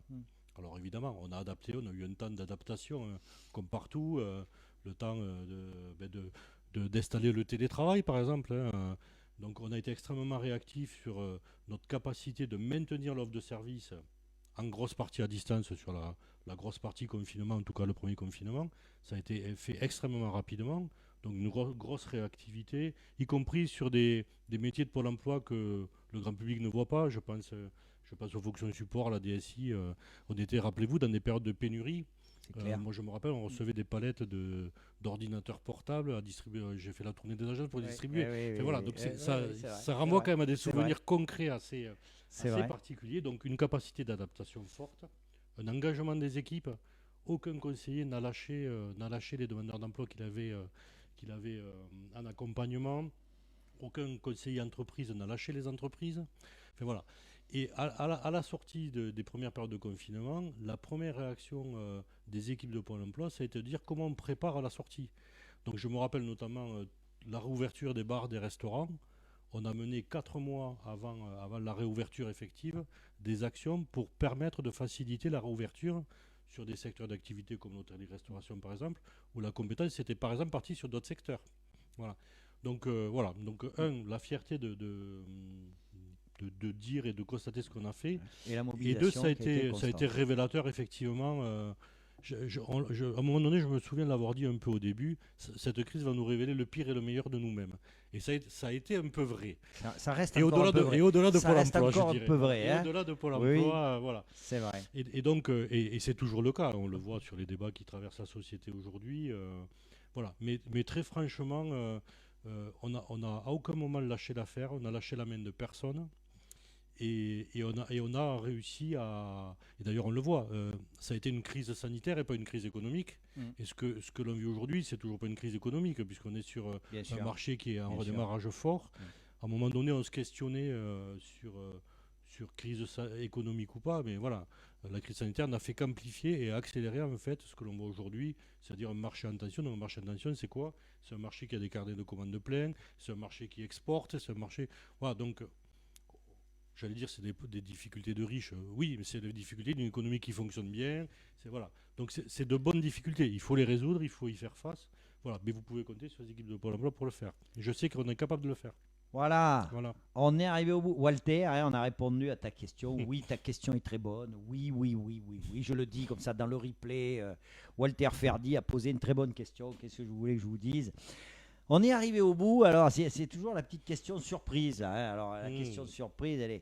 Alors évidemment, on a adapté, on a eu un temps d'adaptation, comme partout, le temps d'installer le télétravail par exemple. Donc on a été extrêmement réactif sur notre capacité de maintenir l'offre de service en grosse partie à distance sur la grosse partie confinement, en tout cas le premier confinement. Ça a été fait extrêmement rapidement. Donc une grosse réactivité, y compris sur des métiers de Pôle emploi que le grand public ne voit pas. Je pense aux fonctions support, la DSI. On était, rappelez-vous, dans des périodes de pénurie. Moi, je me rappelle, on recevait des palettes d'ordinateurs portables à distribuer. J'ai fait la tournée des agences pour les distribuer. Voilà, donc ça renvoie quand même à des souvenirs concrets assez particuliers. Donc une capacité d'adaptation forte, un engagement des équipes. Aucun conseiller n'a lâché les demandeurs d'emploi qu'il avait en accompagnement. Aucun conseiller entreprise n'a lâché les entreprises. Enfin, voilà. Et à la sortie des premières périodes de confinement, la première réaction des équipes de Pôle emploi, ça a été de dire comment on prépare à la sortie. Donc je me rappelle notamment la réouverture des bars, des restaurants. On a mené 4 mois avant la réouverture effective des actions pour permettre de faciliter la réouverture sur des secteurs d'activité comme l'hôtellerie-restauration par exemple, où la compétence était par exemple partie sur d'autres secteurs. Voilà. Donc voilà. Donc la fierté de dire et de constater ce qu'on a fait. Et la mobilisation. Et deux, ça a été révélateur effectivement. À un moment donné, je me souviens de l'avoir dit un peu au début, cette crise va nous révéler le pire et le meilleur de nous-mêmes. Et ça a été un peu vrai. Ça reste encore un peu vrai. Et au-delà de Pôle emploi, je dirais. Un peu vrai, hein. Au-delà de Pôle emploi, voilà. C'est vrai. Et donc, et c'est toujours le cas. On le voit sur les débats qui traversent la société aujourd'hui. Voilà. Mais très franchement, on n'a à aucun moment lâché l'affaire. On a lâché la main de personne. Et on a réussi à... Et d'ailleurs, on le voit, ça a été une crise sanitaire et pas une crise économique. Et ce que l'on vit aujourd'hui, c'est toujours pas une crise économique, puisqu'on est sur un marché qui est en redémarrage fort. À un moment donné, on se questionnait sur crise économique ou pas, mais voilà, la crise sanitaire n'a fait qu'amplifier et accélérer en fait ce que l'on voit aujourd'hui, c'est-à-dire un marché en tension. Donc un marché en tension, c'est quoi? C'est un marché qui a des carnets de commandes pleins, c'est un marché qui exporte, c'est un marché... Voilà, donc... J'allais dire c'est des difficultés de riches, oui, mais c'est des difficultés d'une économie qui fonctionne bien. Voilà. Donc c'est de bonnes difficultés. Il faut les résoudre, il faut y faire face. Voilà. Mais vous pouvez compter sur les équipes de Pôle emploi pour le faire. Et je sais qu'on est capable de le faire. Voilà. On est arrivé au bout. Walter, on a répondu à ta question. Oui, ta question est très bonne. Oui, je le dis comme ça dans le replay. Walter Ferdi a posé une très bonne question. Qu'est-ce que je voulais que je vous dise? On est arrivé au bout. Alors, c'est toujours la petite question surprise. Alors, la question surprise,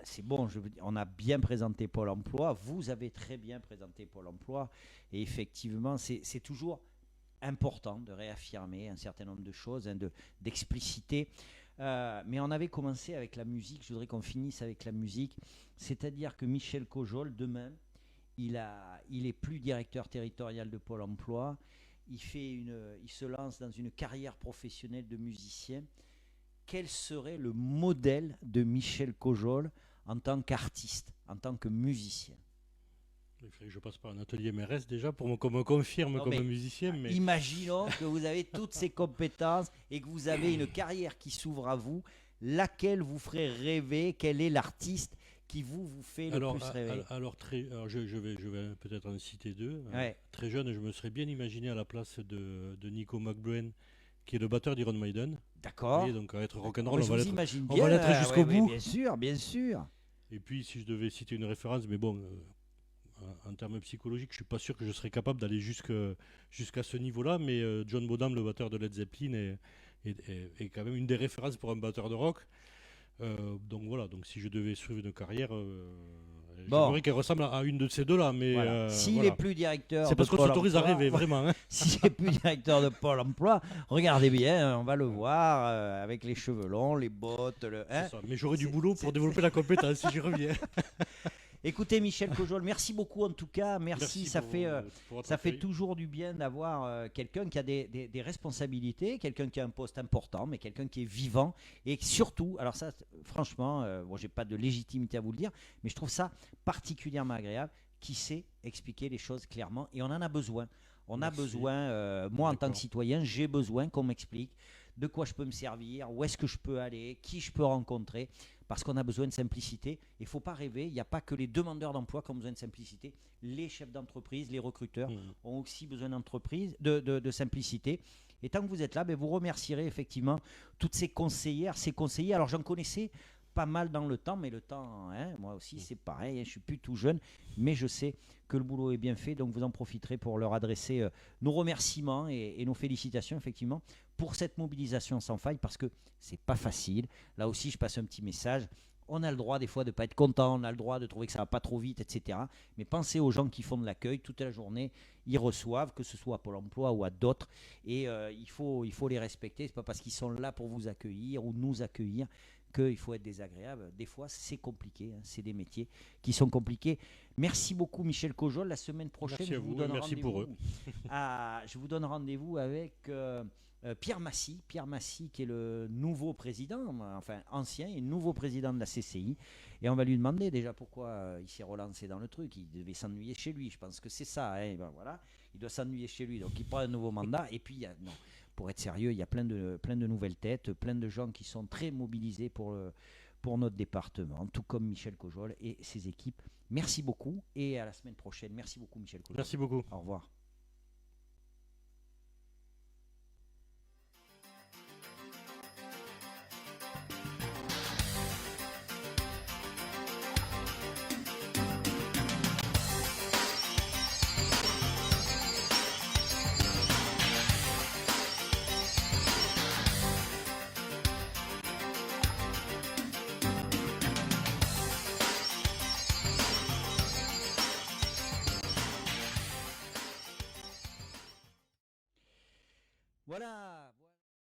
c'est bon. On a bien présenté Pôle emploi. Vous avez très bien présenté Pôle emploi. Et effectivement, c'est toujours important de réaffirmer un certain nombre de choses, d'expliciter. Mais on avait commencé avec la musique. Je voudrais qu'on finisse avec la musique. C'est-à-dire que Michel Cojol, demain, il est plus directeur territorial de Pôle emploi. Il se lance dans une carrière professionnelle de musicien. Quel serait le modèle de Michel Cojol en tant qu'artiste, en tant que musicien? Il faudrait que je passe par un atelier MRS déjà pour qu'on me confirme comme musicien. Mais... Imaginons que vous avez toutes ces compétences et que vous avez une carrière qui s'ouvre à vous. Laquelle vous ferait rêver? Quel est l'artiste qui vous fait le plus rêver? Alors je vais peut-être en citer deux. Ouais. Très jeune, je me serais bien imaginé à la place de Nico McBrain, qui est le batteur d'Iron Maiden. D'accord. Et donc à être rock'n'roll, on va l'être jusqu'au bout. Bien sûr. Et puis si je devais citer une référence, mais bon, en termes psychologiques, je suis pas sûr que je serais capable d'aller jusqu'à ce niveau-là, mais John Bonham, le batteur de Led Zeppelin, est quand même une des références pour un batteur de rock. Donc voilà, donc si je devais suivre une carrière, j'aimerais qu'elle ressemble à une de ces deux-là. Mais voilà. S'il est plus directeur, c'est parce qu'on s'autorise à rêver, vraiment. Hein. S'il n'est plus directeur de Pôle emploi, regardez bien, on va le voir avec les cheveux longs, les bottes. Mais j'aurais du boulot pour développer la compétence si j'y reviens. Écoutez, Michel Cojol, merci beaucoup en tout cas. Merci, ça pour, fait, pour votre ça fait accueil. toujours du bien d'avoir quelqu'un qui a des responsabilités, quelqu'un qui a un poste important, mais quelqu'un qui est vivant. Et surtout, alors ça, franchement, bon, j'ai pas de légitimité à vous le dire, mais je trouve ça particulièrement agréable, qui sait expliquer les choses clairement. Et on en a besoin. On a Merci. besoin, moi en tant que D'accord. citoyen, j'ai besoin qu'on m'explique de quoi je peux me servir, où est-ce que je peux aller, qui je peux rencontrer, parce qu'on a besoin de simplicité. Il ne faut pas rêver, il n'y a pas que les demandeurs d'emploi qui ont besoin de simplicité, les chefs d'entreprise, les recruteurs Mhm. ont aussi besoin de simplicité. Et tant que vous êtes là, ben, vous remercierez effectivement toutes ces conseillères, ces conseillers. Alors j'en connaissais pas mal dans le temps, mais le temps, hein, moi aussi c'est pareil, hein, je suis plus tout jeune, mais je sais que le boulot est bien fait, donc vous en profiterez pour leur adresser nos remerciements et nos félicitations effectivement pour cette mobilisation sans faille, parce que c'est pas facile. Là aussi, je passe un petit message. On a le droit des fois de ne pas être content, on a le droit de trouver que ça va pas trop vite, etc. Mais pensez aux gens qui font de l'accueil toute la journée, ils reçoivent, que ce soit à Pôle Emploi ou à d'autres, et il faut les respecter. C'est pas parce qu'ils sont là pour vous accueillir ou nous accueillir qu'il faut être désagréable. Des fois, c'est compliqué, hein. C'est des métiers qui sont compliqués. Merci beaucoup, Michel Cojol. La semaine prochaine, Merci à je vous vous et donne merci pour eux. je vous donne rendez-vous avec Pierre Massy. Pierre Massy, qui est le nouveau président, enfin ancien et nouveau président de la CCI. Et on va lui demander déjà pourquoi il s'est relancé dans le truc. Il devait s'ennuyer chez lui. Je pense que c'est ça, hein. Ben voilà. Il doit s'ennuyer chez lui. Donc il prend un nouveau mandat. Et puis, non, pour être sérieux, il y a plein de nouvelles têtes, plein de gens qui sont très mobilisés pour notre département, tout comme Michel Cojol et ses équipes. Merci beaucoup et à la semaine prochaine. Merci beaucoup, Michel Cojol. Merci beaucoup. Au revoir.